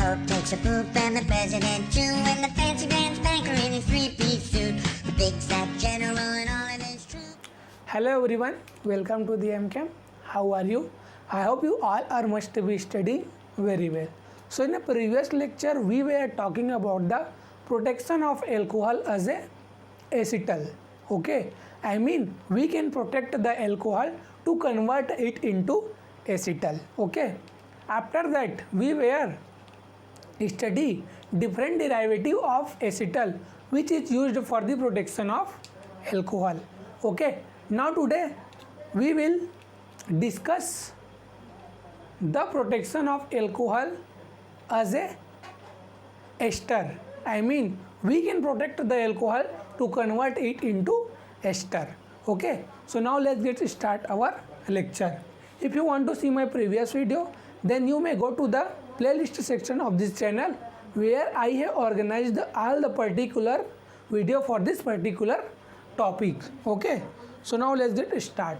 Pope takes a poop and the president too, and the fancy pants banker in his three-piece suit, the big fat general and all of his troops. Hello everyone, welcome to the MCAM. How are you? I hope you all are must be studying very well. So in the previous lecture we were talking about the protection of alcohol as a acetal. Okay, I mean we can protect the alcohol to convert it into acetal. Okay, after that we were study different derivative of acetal which is used for the protection of alcohol. Okay, now today we will discuss the protection of alcohol as a ester. I mean we can protect the alcohol to convert it into ester. Okay, so now let's get start our lecture. If you want to see my previous video, then you may go to the playlist section of this channel where I have organized all the particular video for this particular topic. Okay, so now let's get start.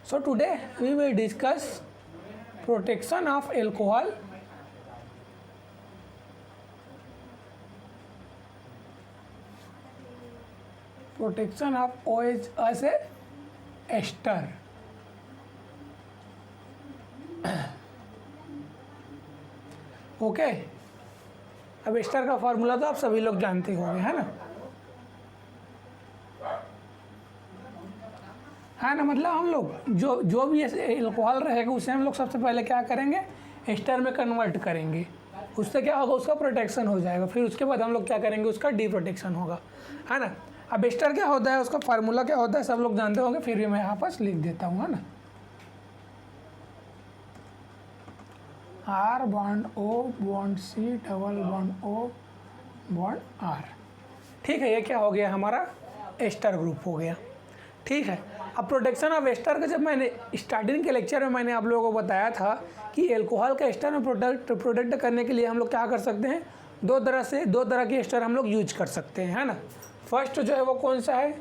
So today we will discuss protection of alcohol OH as a ester. Okay, अब ester का formula तो आप सभी लोग जानते होंगे, है ना? है ना, मतलब हम लोग जो भी एल्कोहल रहेगा उसे हम लोग सबसे पहले क्या करेंगे, एस्टर में कन्वर्ट करेंगे. उससे क्या होगा, उसका प्रोटेक्शन हो जाएगा. फिर उसके बाद हम लोग क्या करेंगे, उसका डी प्रोटेक्शन होगा, है ना. अब एस्टर क्या होता है, उसका फार्मूला क्या होता है सब लोग जानते होंगे, फिर भी मैं यहाँ पर लिख देता हूँ, है ना. R bond O bond C double bond O bond R. ठीक है, ये क्या हो गया, हमारा एस्टर ग्रुप हो गया. ठीक है, अब प्रोटेक्शन ऑफ एस्टर का जब मैंने स्टार्टिंग के लेक्चर में मैंने आप लोगों को बताया था कि एल्कोहल का एस्टर में प्रोटेक्ट करने के लिए हम लोग क्या कर सकते हैं, दो तरह के एस्टर हम लोग यूज कर सकते हैं, है ना. फर्स्ट जो है वो कौन सा है,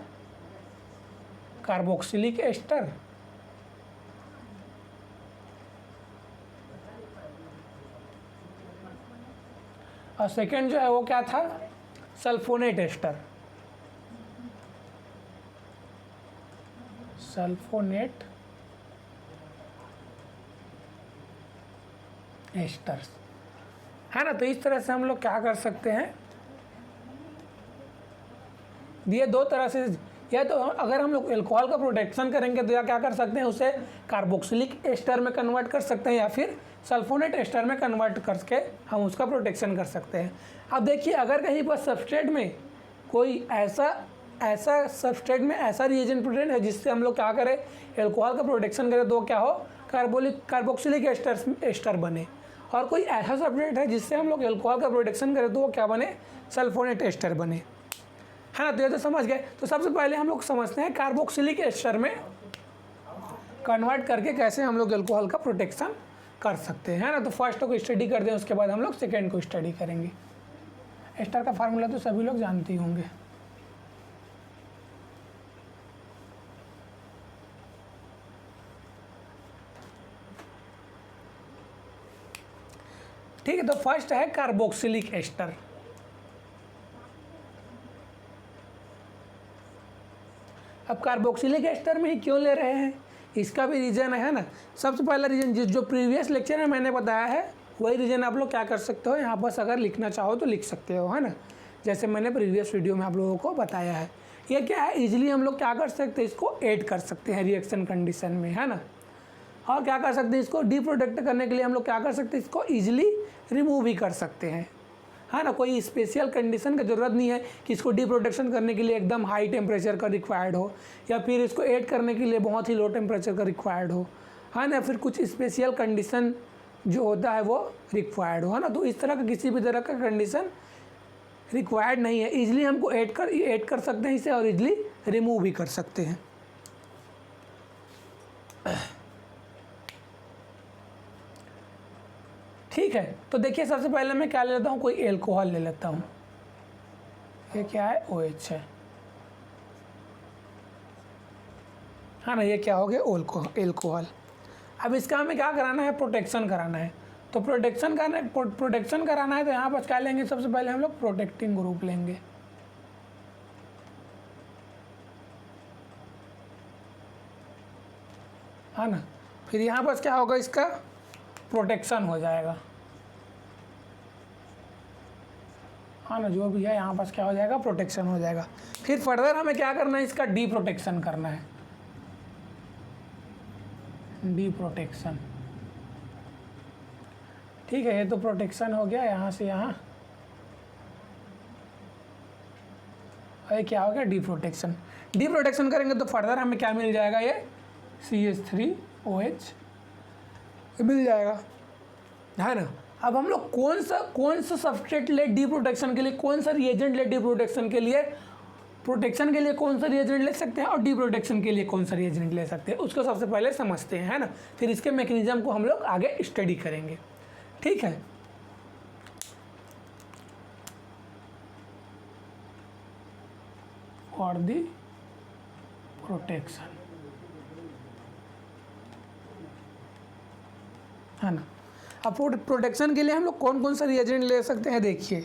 कार्बोक्सिलिक एस्टर. और सेकेंड जो है वो क्या था, सल्फोनेट एस्टर. सल्फोनेट एस्टर्स, है ना. तो इस तरह से हम लोग क्या कर सकते हैं, ये दो तरह से, या तो अगर हम लोग एल्कोहल का प्रोटेक्शन करेंगे तो या क्या कर सकते हैं, उसे कार्बोक्सिलिक एस्टर में कन्वर्ट कर सकते हैं या फिर सल्फोनेट एस्टर में कन्वर्ट करके हम उसका प्रोटेक्शन कर सकते हैं. अब देखिए, अगर कहीं पर सबस्ट्रेट में कोई ऐसा सबस्ट्रेट में ऐसा रिएजेंट प्रेजेंट है जिससे हम लोग क्या करें, एल्कोहल का प्रोटेक्शन करें, तो क्या हो, कार्बोक्सिलिक एस्टर बने. और कोई ऐसा सबस्ट्रेट है जिससे हम लोग एल्कोहल का प्रोटेक्शन करें तो वो क्या बने, सल्फोनेट एस्टर बने, है ना. तो ये तो समझ गए. तो सबसे पहले हम लोग समझते हैं कार्बोक्सिलिक एस्टर में कन्वर्ट करके कैसे हम लोग एल्कोहल का प्रोटेक्शन कर सकते हैं, है ना. तो फर्स्ट को स्टडी कर दें, उसके बाद हम लोग सेकेंड को स्टडी करेंगे. एस्टर का फार्मूला तो सभी लोग जानते ही होंगे. ठीक है, तो फर्स्ट है कार्बोक्सिलिक एस्टर. अब कार्बोक्सिलिक एस्टर में ही क्यों ले रहे हैं, इसका भी रीज़न है ना. सबसे पहला रीज़न जो प्रीवियस लेक्चर में मैंने बताया है वही रीज़न आप लोग क्या कर सकते हो, यहाँ बस अगर लिखना चाहो तो लिख सकते हो, है ना. जैसे मैंने प्रीवियस वीडियो में आप लोगों को बताया है. ये क्या है, इजीली हम लोग क्या कर सकते हैं, इसको ऐड कर सकते हैं रिएक्शन कंडीशन में, है ना. और क्या कर सकते हैं, इसको डी प्रोटेक्ट करने के लिए हम लोग क्या कर सकते हैं, इसको ईजिली रिमूव भी कर सकते हैं, है ना. कोई स्पेशल कंडीशन का ज़रूरत नहीं है कि इसको डी प्रोटेक्शन करने के लिए एकदम हाई टेम्परेचर का रिक्वायर्ड हो, या फिर इसको ऐड करने के लिए बहुत ही लो टेम्परेचर का रिक्वायर्ड हो, है ना. फिर कुछ स्पेशल कंडीशन जो होता है वो रिक्वायर्ड हो, है ना. तो इस तरह का किसी भी तरह का कंडीशन रिक्वायर्ड नहीं है. ईजिली हमको ऐड कर सकते हैं इसे, और ईजिली रिमूव भी कर सकते हैं. ठीक है, तो देखिए सबसे पहले मैं क्या ले लेता हूँ, कोई एल्कोहल ले लेता हूँ. ये क्या है, OH है ना. ये क्या हो गया, एल्कोहल. अब इसका हमें क्या कराना है, प्रोटेक्शन कराना है। तो प्रोटेक्शन कराना है तो यहाँ पर क्या लेंगे, सबसे पहले हम लोग प्रोटेक्टिंग ग्रुप लेंगे। है ना, फिर यहाँ पर क्या होगा, इसका प्रोटेक्शन हो जाएगा। हाँ ना, जो भी है यहाँ पर क्या हो जाएगा, प्रोटेक्शन हो जाएगा। फिर फर्दर हमें क्या करना है, इसका डी प्रोटेक्शन करना है। डी प्रोटेक्शन, ठीक है, ये तो प्रोटेक्शन हो गया यहाँ से यहाँ। और क्या हो गया, डी प्रोटेक्शन। डी प्रोटेक्शन करेंगे तो फर्दर हमें क्या मिल जाएगा, ये CH3OH मिल जाएगा, है ना। अब हम लोग कौन सा सबस्ट्रेट ले डी प्रोटेक्शन के लिए, कौन सा रिएजेंट ले डी प्रोटेक्शन के लिए, प्रोटेक्शन के लिए कौन सा रिएजेंट ले सकते हैं और डी प्रोटेक्शन के लिए कौन सा रिएजेंट ले सकते हैं, उसको सबसे पहले समझते हैं, है ना। फिर इसके मैकेनिज्म को हम लोग आगे स्टडी करेंगे, ठीक है। फॉर दी प्रोटेक्शन, है ना। अब प्रोटेक्शन के लिए हम लोग कौन सा रिएजेंट ले सकते हैं, देखिए।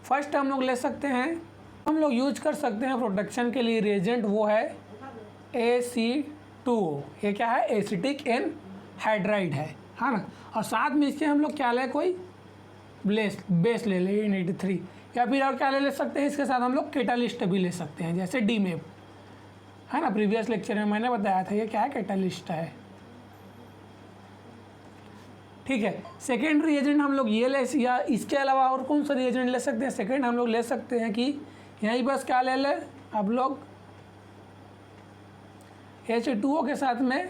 फर्स्ट हम लोग ले सकते हैं, हम लोग यूज कर सकते हैं प्रोटेक्शन के लिए रिएजेंट, वो है AC2O। ये क्या है, एसिटिक एनहाइड्राइड है ना। और साथ में इसके हम लोग क्या ले, कोई बेस ले ले N83, या फिर और क्या ले सकते हैं, इसके साथ हम लोग कैटालिस्ट भी ले सकते हैं, जैसे DMAP, है ना। प्रीवियस लेक्चर में मैंने बताया था ये क्या है, कैटालिस्ट है, ठीक है। सेकेंड रिएजेंट हम लोग ये ले, या इसके अलावा और कौन सा रिएजेंट ले सकते हैं, सेकेंड हम लोग ले सकते हैं कि यहीं बस क्या ले ले, अब लोग H2O के साथ में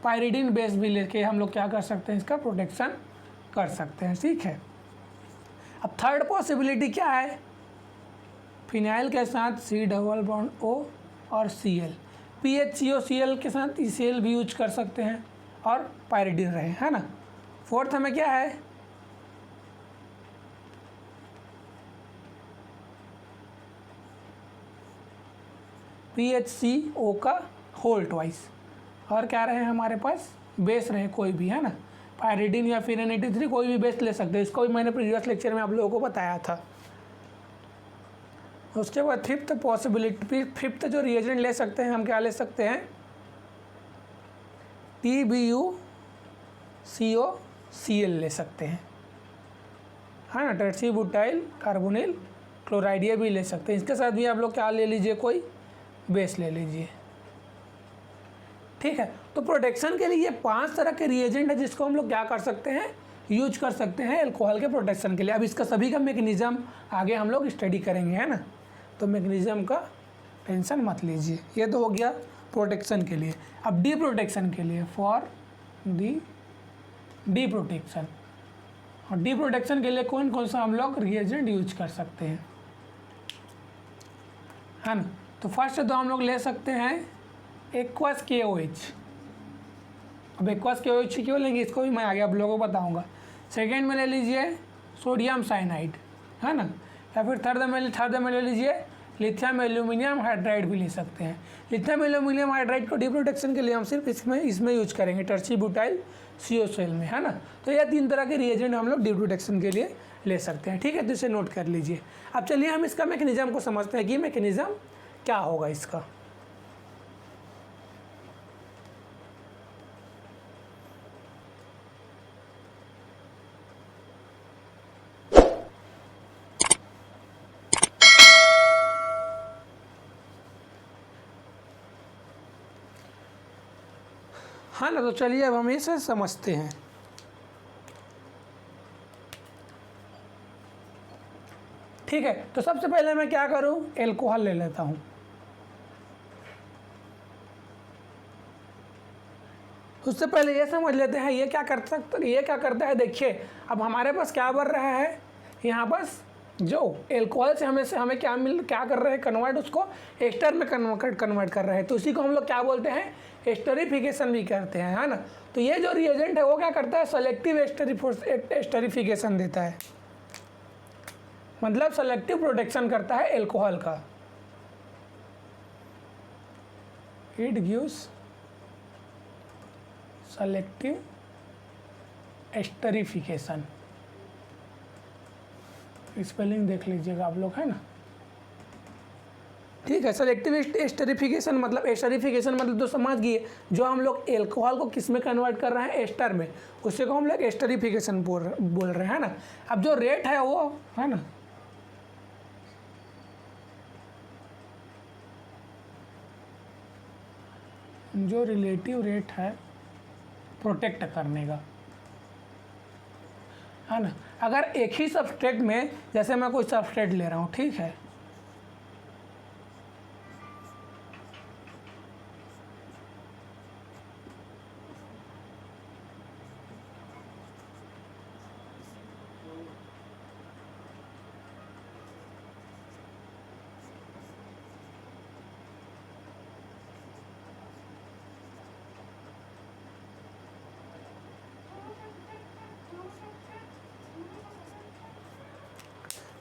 पायरिडीन बेस भी लेके हम लोग क्या कर सकते हैं, इसका प्रोटेक्शन कर सकते हैं, ठीक है। अब थर्ड पॉसिबिलिटी क्या है, फिनाइल के साथ C⋅O और Cl, PHCOCl के साथ Cl भी यूज कर सकते हैं और पायरिडीन रहे, है ना। फोर्थ हमें क्या है, PHCO का होल ट्वाइस, और क्या रहे हमारे पास, बेस रहे कोई भी, है ना। पायरिडीन या फिर N83 कोई भी बेस ले सकते हैं, इसको भी मैंने प्रीवियस लेक्चर में आप लोगों को बताया था। उसके बाद फिफ्थ जो रिएजेंट ले सकते हैं हम, क्या ले सकते हैं, TBuCOCl ले सकते हैं, है ना। टर्सी बुटाइल कार्बोनिल क्लोराइड ये भी ले सकते हैं, इसके साथ भी आप लोग क्या ले लीजिए, कोई बेस ले लीजिए, ठीक है। तो प्रोटेक्शन के लिए ये 5 तरह के रिएजेंट है जिसको हम लोग क्या कर सकते हैं, यूज कर सकते हैं एल्कोहल के प्रोटेक्शन के लिए। अब इसका सभी का मैकेनिज्म आगे हम लोग स्टडी करेंगे, है ना। तो मैकेनिज्म का टेंशन मत लीजिए, ये तो हो गया प्रोटेक्शन के लिए। अब डी प्रोटेक्शन के लिए, फॉर डी प्रोटेक्शन, और डी प्रोटेक्शन के लिए कौन सा हम लोग रिएजेंट यूज कर सकते हैं, है ना। तो फर्स्ट तो हम लोग ले सकते हैं एक्वस KOH। अब एक्वस KOH क्यों लेंगे, इसको भी मैं आगे आप लोगों को बताऊंगा। सेकेंड में ले लीजिए सोडियम साइनाइड, है ना। या फिर थर्ड में ले लीजिए लिथियम एल्यूमिनियम हाइड्राइड भी ले सकते हैं। लिथियम एल्यूमिनियम हाइड्राइड को डी प्रोटेक्शन के लिए हम सिर्फ इसमें यूज करेंगे, टर्सी बुटाइल COCl में, है ना। तो ये 3 तरह के रिएजेंट हम लोग डी प्रोटेक्शन के लिए ले सकते हैं, ठीक है। तो इसे नोट कर लीजिए। अब चलिए हम इसका मैकेनिज्म को समझते हैं कि मैकेनिज्म क्या होगा इसका। हाँ ना, तो चलिए अब हम इसे समझते हैं। ठीक है, तो सबसे पहले मैं क्या करूं, एल्कोहल ले लेता हूं। उससे पहले ये समझ लेते हैं ये क्या करता है। देखिए अब हमारे पास क्या बन रहा है, यहाँ पास जो एल्कोहल से हमें क्या कर रहे हैं, कन्वर्ट उसको एस्टर में कन्वर्ट कर रहे हैं। तो उसी को हम लोग क्या बोलते हैं, एस्टरिफिकेशन भी करते हैं, है ना। तो ये जो रिएजेंट है वो क्या करता है, सेलेक्टिव एस्टरिफिकेशन देता है, मतलब सेलेक्टिव प्रोटेक्शन करता है एल्कोहल का। It gives selective esterification, spelling देख लीजिएगा आप लोग, है ना। ठीक है, सेलेक्टिव एस्टरिफिकेशन मतलब, एस्टरिफिकेशन मतलब तो समझ गए, जो हम लोग एल्कोहल को किस में कन्वर्ट कर रहे हैं, एस्टर में, उसी को हम लोग एस्टरिफिकेशन बोल रहे हैं ना। अब जो रेट है वो, है ना, जो रिलेटिव रेट है प्रोटेक्ट करने का, है ना। अगर एक ही सबस्ट्रेट में, जैसे मैं कोई सबस्ट्रेट ले रहा हूँ, ठीक है,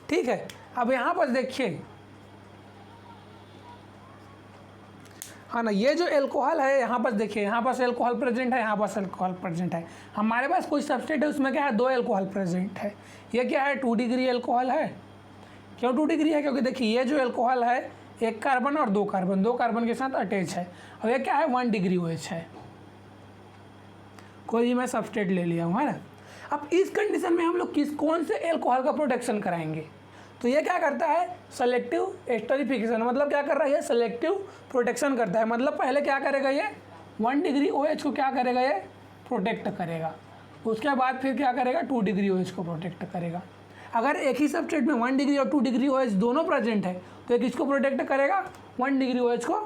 ठीक है। अब यहाँ पर देखिए, हाँ ना, ये जो एल्कोहल है, यहाँ पर देखिए, यहाँ पास एल्कोहल प्रेजेंट है, यहाँ पास एल्कोहल प्रेजेंट है। हमारे पास कोई सबस्टेट है, उसमें क्या है, 2 एल्कोहल प्रेजेंट है। ये क्या है, 2 डिग्री एल्कोहल है। क्यों 2 डिग्री है, क्योंकि देखिए ये जो एल्कोहल है, 1 कार्बन और 2 कार्बन, 2 कार्बन के साथ अटैच है, और ये क्या है, 1 डिग्री OH है। कोई भी मैं सबस्टेट ले लिया हूँ, है ना। अब इस कंडीशन में हम लोग कौन से एल्कोहल का प्रोटेक्शन कराएंगे, तो ये क्या करता है, सेलेक्टिव एस्टरिफिकेशन, मतलब क्या कर रहा है, ये सेलेक्टिव प्रोटेक्शन करता है। मतलब पहले क्या करेगा, ये 1 डिग्री OH को क्या करेगा, ये प्रोटेक्ट करेगा। उसके बाद फिर क्या करेगा, 2 डिग्री OH को प्रोटेक्ट करेगा। अगर एक ही सबस्टेट में 1 डिग्री और 2 डिग्री OH दोनों प्रेजेंट है, तो एक इसको प्रोटेक्ट करेगा, 1 डिग्री OH को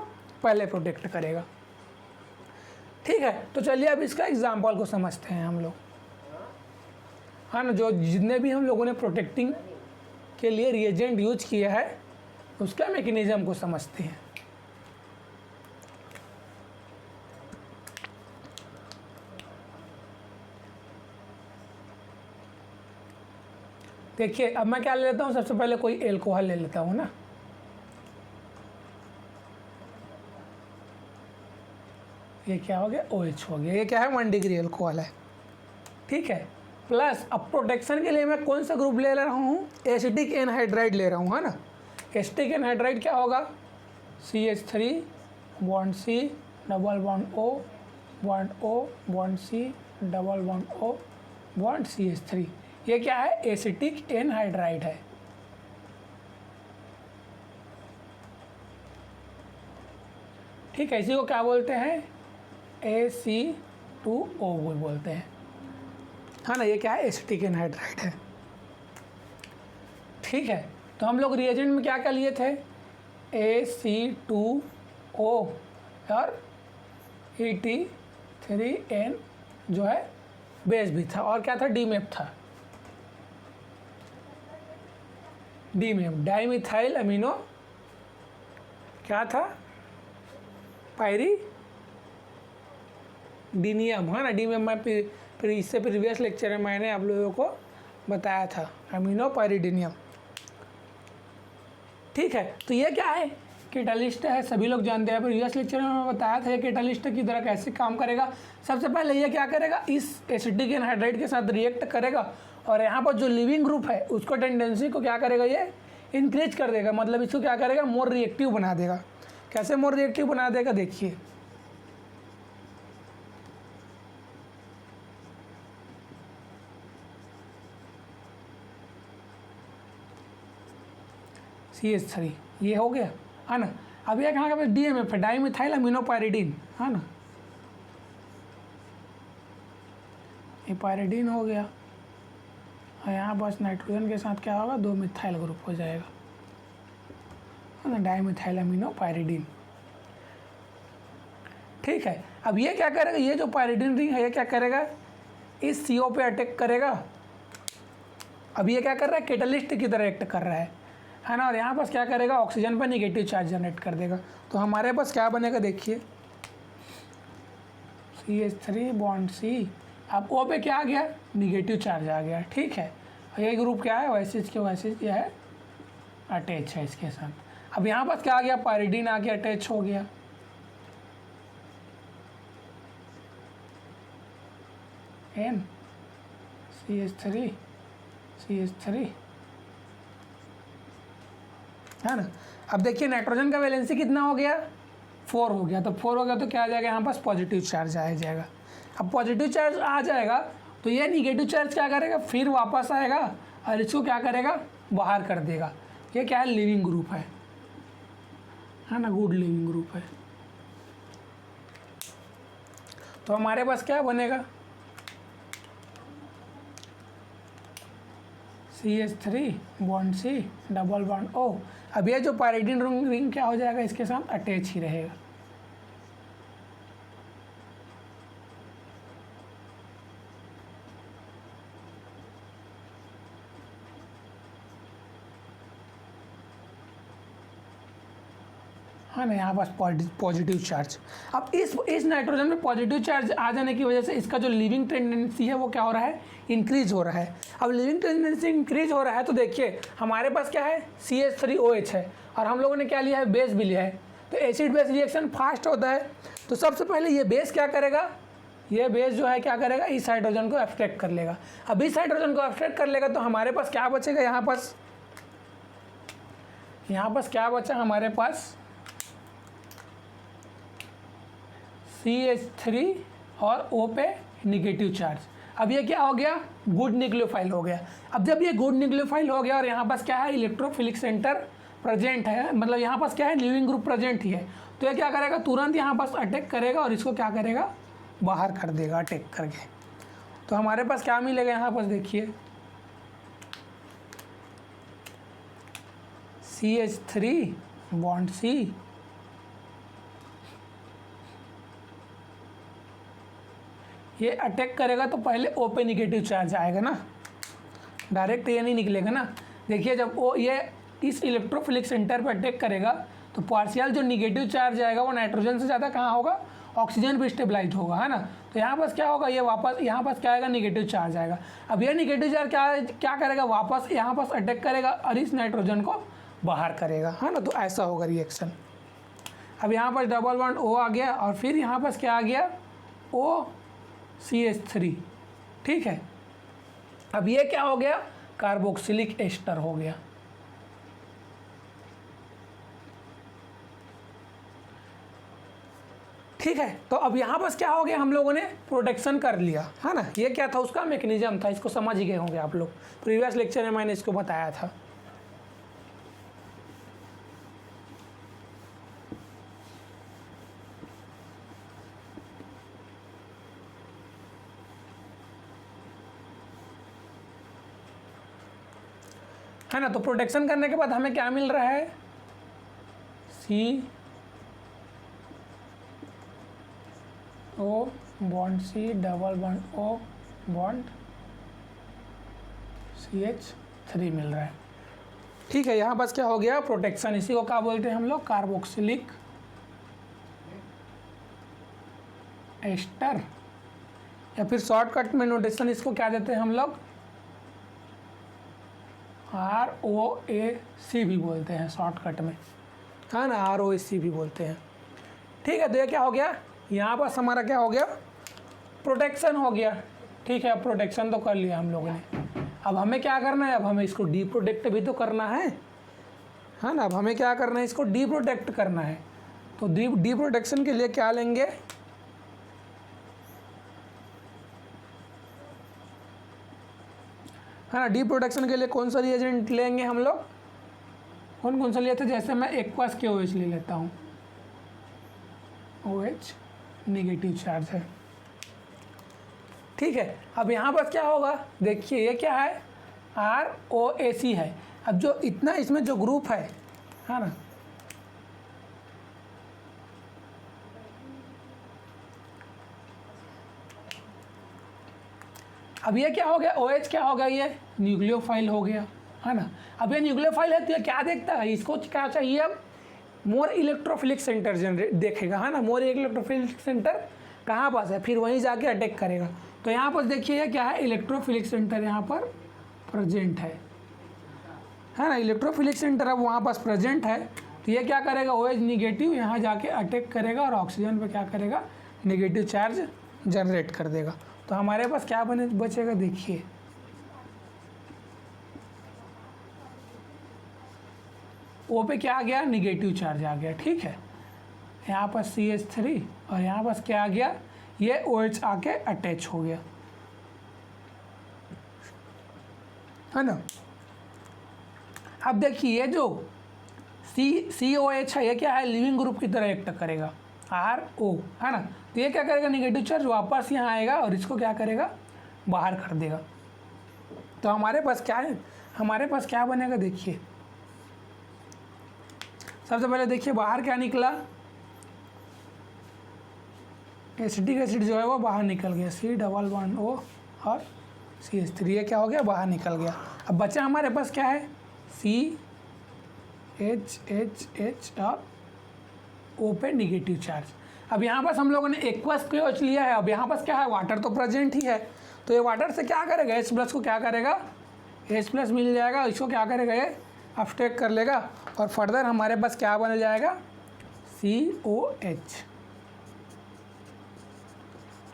पहले प्रोटेक्ट करेगा। ठीक है, तो चलिए अब इसका एग्जाम्पल को समझते हैं हम लोग, हाँ ना। जो जितने भी हम लोगों ने प्रोटेक्टिंग के लिए रिएजेंट यूज किया है, उसका मैकेनिज्म को समझते हैं। देखिए, अब मैं क्या ले लेता हूँ, सबसे पहले कोई एल्कोहल ले लेता हूँ ना। ये क्या हो गया, OH हो गया। ये क्या है, 1 डिग्री एल्कोहल है, ठीक है। प्लस अब प्रोटेक्शन के लिए मैं कौन सा ग्रुप ले रहा हूँ, एसिटिक एनहाइड्राइड ले रहा हूँ, है ना। एसिटिक एनहाइड्राइड क्या होगा, CH3 bond C double bond O bond O bond C double bond O bond CH3। ये क्या है, एसिटिक एनहाइड्राइड है। ठीक है, इसी को क्या बोलते हैं, AC2O बोलते हैं, है ना। ये क्या है, एसिटिक एनहाइड्राइड है। ठीक है, तो हम लोग रिएजेंट में क्या क्या लिए थे, AC2O और ET3N जो है बेस भी था, और क्या था, डीमेप था, डीमेप डाइमिथाइल अमीनो, क्या था, पायरीडिनियम, है ना। डीमेप मैं फिर इससे प्रीवियस लेक्चर में मैंने आप लोगों को बताया था, अमीनो पायरीडिनियम। ठीक है, तो ये क्या है, कैटालिस्ट है, सभी लोग जानते हैं। प्रीवियस लेक्चर में मैं बताया था ये कैटालिस्ट की तरह कैसे काम करेगा। सबसे पहले ये क्या करेगा, इस एसिटिक एनहाइड्राइड के साथ रिएक्ट करेगा, और यहाँ पर जो लिविंग ग्रुप है उसको टेंडेंसी को क्या करेगा, ये इंक्रीज कर देगा, मतलब इसको क्या करेगा, मोर रिएक्टिव बना देगा। कैसे मोर रिएक्टिव बना देगा, देखिए, CH3 ये हो गया, है ना। अब ये कहाँ का DMF है, डाइमिथाइल अमीनो पायरिडीन, है ना। ये पायरिडीन हो गया, और यहाँ बस नाइट्रोजन के साथ क्या होगा, 2 मिथाइल ग्रुप हो जाएगा, है ना, डाइमिथाइल अमीनो पायरिडीन। ठीक है, अब ये क्या करेगा, ये जो पायरिडीन रिंग है ये क्या करेगा, इस CO पे अटैक करेगा। अब ये क्या कर रहा है, कैटलिस्ट की तरह एक्ट कर रहा है ना। और यहाँ पास क्या करेगा, ऑक्सीजन पर निगेटिव चार्ज जनरेट कर देगा। तो हमारे पास क्या बनेगा, देखिए, CH3 बॉन्ड C, अब O पे क्या आ गया, निगेटिव चार्ज आ गया, ठीक है। ये ग्रुप क्या है, वैसेज के वैसेज क्या है, अटैच है इसके साथ। अब यहाँ पास क्या आ गया, पायरिडीन आ गया, अटैच हो गया। NCH3 CH3, है ना। अब देखिए नाइट्रोजन का वैलेंसी कितना हो गया, 4 हो गया। तो 4 हो गया तो क्या आ जाएगा यहाँ पास, पॉजिटिव चार्ज आ जाएगा। अब पॉजिटिव चार्ज आ जाएगा तो ये निगेटिव चार्ज क्या करेगा, फिर वापस आएगा और इसको क्या करेगा, बाहर कर देगा। ये क्या है, लिविंग ग्रुप है ना, गुड लिविंग ग्रुप है। तो हमारे पास क्या बनेगा, CH3 bond C double bond O। अब ये जो पायरिडिन रिंग क्या हो जाएगा, इसके साथ अटैच ही रहेगा। है ना, यहाँ पास पॉजिटिव चार्ज। अब इस नाइट्रोजन में पॉजिटिव चार्ज आ जाने की वजह से इसका जो लिविंग टेंडेंसी है वो क्या हो रहा है, इंक्रीज हो रहा है। अब लिविंग टेंडेंसी इंक्रीज हो रहा है तो देखिए हमारे पास क्या है, CH3OH है और हम लोगों ने क्या लिया है, बेस भी लिया है। तो एसिड बेस रिएक्शन फास्ट होता है। तो सबसे पहले ये बेस क्या करेगा, ये बेस जो है क्या करेगा, इस हाइड्रोजन को एब्स्ट्रैक्ट कर लेगा। अब इस हाइड्रोजन को एब्स्ट्रैक्ट कर लेगा तो हमारे पास क्या बचेगा, यहाँ पास क्या बचा हमारे पास, CH3 और O पे निगेटिव चार्ज। अब ये क्या हो गया, गुड न्यूक्लियोफाइल हो गया। अब जब ये गुड न्यूक्लियोफाइल हो गया और यहाँ पास क्या है, इलेक्ट्रोफिलिक सेंटर प्रेजेंट है, मतलब यहाँ पास क्या है, लिविंग ग्रुप प्रेजेंट ही है। तो ये क्या करेगा, तुरंत यहाँ पास अटैक करेगा और इसको क्या करेगा, बाहर कर देगा अटैक करके। तो हमारे पास क्या मिलेगा, यहाँ पास देखिए CH3 बॉन्ड C ये अटैक करेगा तो पहले O पे निगेटिव चार्ज आएगा ना, डायरेक्ट ये नहीं निकलेगा ना। देखिए जब ये इस इलेक्ट्रोफिलिक सेंटर पर अटैक करेगा तो पार्शियल जो निगेटिव चार्ज आएगा वो नाइट्रोजन से ज़्यादा कहाँ होगा, ऑक्सीजन पे स्टेबलाइज होगा, है ना। तो यहाँ पास क्या होगा, ये वापस यहाँ पास क्या आएगा, निगेटिव चार्ज आएगा। अब ये निगेटिव चार्ज क्या करेगा, वापस यहाँ पास अटैक करेगा और इस नाइट्रोजन को बाहर करेगा, है ना। तो ऐसा होगा रिएक्शन। अब यहाँ पर डबल बॉन्ड O आ गया और फिर यहाँ पास क्या आ गया, OCH3, ठीक है। अब ये क्या हो गया, कार्बोक्सिलिक एस्टर हो गया। ठीक है, तो अब यहाँ पास क्या हो गया, हम लोगों ने प्रोटेक्शन कर लिया, है ना। ये क्या था, उसका मैकेनिज्म था, इसको समझ ही गए होंगे आप लोग, प्रीवियस लेक्चर में मैंने इसको बताया था। है ना। तो प्रोटेक्शन करने के बाद हमें क्या मिल रहा है, CO bond C double bond O bond CH3 मिल रहा है। ठीक है, यहाँ पास क्या हो गया, प्रोटेक्शन। इसी को क्या बोलते हैं हम लोग, कार्बोक्सिलिक एस्टर, या फिर शॉर्टकट में नोटेशन इसको क्या देते हैं हम लोग, ROAC भी बोलते हैं शॉर्टकट में, है ना, ROAC भी बोलते हैं। ठीक है, तो ये क्या हो गया, यहाँ पास हमारा क्या हो गया, प्रोटेक्शन हो गया। ठीक है, अब प्रोटेक्शन तो कर लिया हम लोगों ने। अब हमें क्या करना है, अब हमें इसको डी प्रोटेक्ट भी तो करना है ना। अब हमें क्या करना है, इसको डी प्रोटेक्ट करना है। तो डी प्रोटेक्शन के लिए क्या लेंगे, है ना। डी प्रोटेक्शन के लिए कौन सा रिएजेंट लेंगे हम लोग, कौन सा लिए थे, जैसे मैं एक्वास के OH ले लेता हूँ, OH निगेटिव चार्ज है। ठीक है, अब यहाँ पर क्या होगा, देखिए ये क्या है, ROAC है। अब जो इतना इसमें जो ग्रुप है ना, अब ये क्या हो गया, OH क्या हो गया, ये न्यूक्लियोफाइल हो गया, है ना। अब ये न्यूक्लियोफाइल है तो ये क्या देखता है, इसको क्या चाहिए, अब मोर इलेक्ट्रोफिलिक सेंटर जनरेट देखेगा, है ना। मोर इलेक्ट्रोफिलिक सेंटर कहाँ पास है, फिर वहीं जाके अटैक करेगा। तो यहाँ पर देखिए ये क्या है, इलेक्ट्रोफिलिक सेंटर यहाँ पर प्रेजेंट है ना। इलेक्ट्रोफिलिक सेंटर अब वहाँ पास प्रेजेंट है तो ये क्या करेगा, OH निगेटिव यहाँ जाके अटैक करेगा और ऑक्सीजन पे क्या करेगा, निगेटिव चार्ज जनरेट कर देगा। तो हमारे पास क्या बचेगा, देखिए ओ पे क्या आ गया, निगेटिव चार्ज आ गया। ठीक है, यहाँ पर CH3 और यहाँ पर क्या आ गया, ये OH आके अटैच हो गया, है ना। अब देखिए ये जो COH है ये क्या है, लिविंग ग्रुप की तरह एक्ट करेगा, RO, है ना। तो ये क्या करेगा, निगेटिव चार्ज वापस यहाँ आएगा और इसको क्या करेगा, बाहर कर देगा। तो हमारे पास क्या है, हमारे पास क्या बनेगा, देखिए सबसे पहले देखिए बाहर क्या निकला, एसिटिक एसिड जो है वो बाहर निकल गया, C+O और CH3, ये क्या हो गया, बाहर निकल गया। अब बचा हमारे पास क्या है, CH और O पे निगेटिव चार्ज। अब यहाँ पास हम लोगों ने एक्वस क्योच लिया है, अब यहाँ पास क्या है, वाटर तो प्रेजेंट ही है, तो ये वाटर से क्या करेगा, H+ को क्या करेगा, H+ मिल जाएगा, इसको क्या करेगा, ये अपटेक कर लेगा और फर्दर हमारे पास क्या बन जाएगा, COH,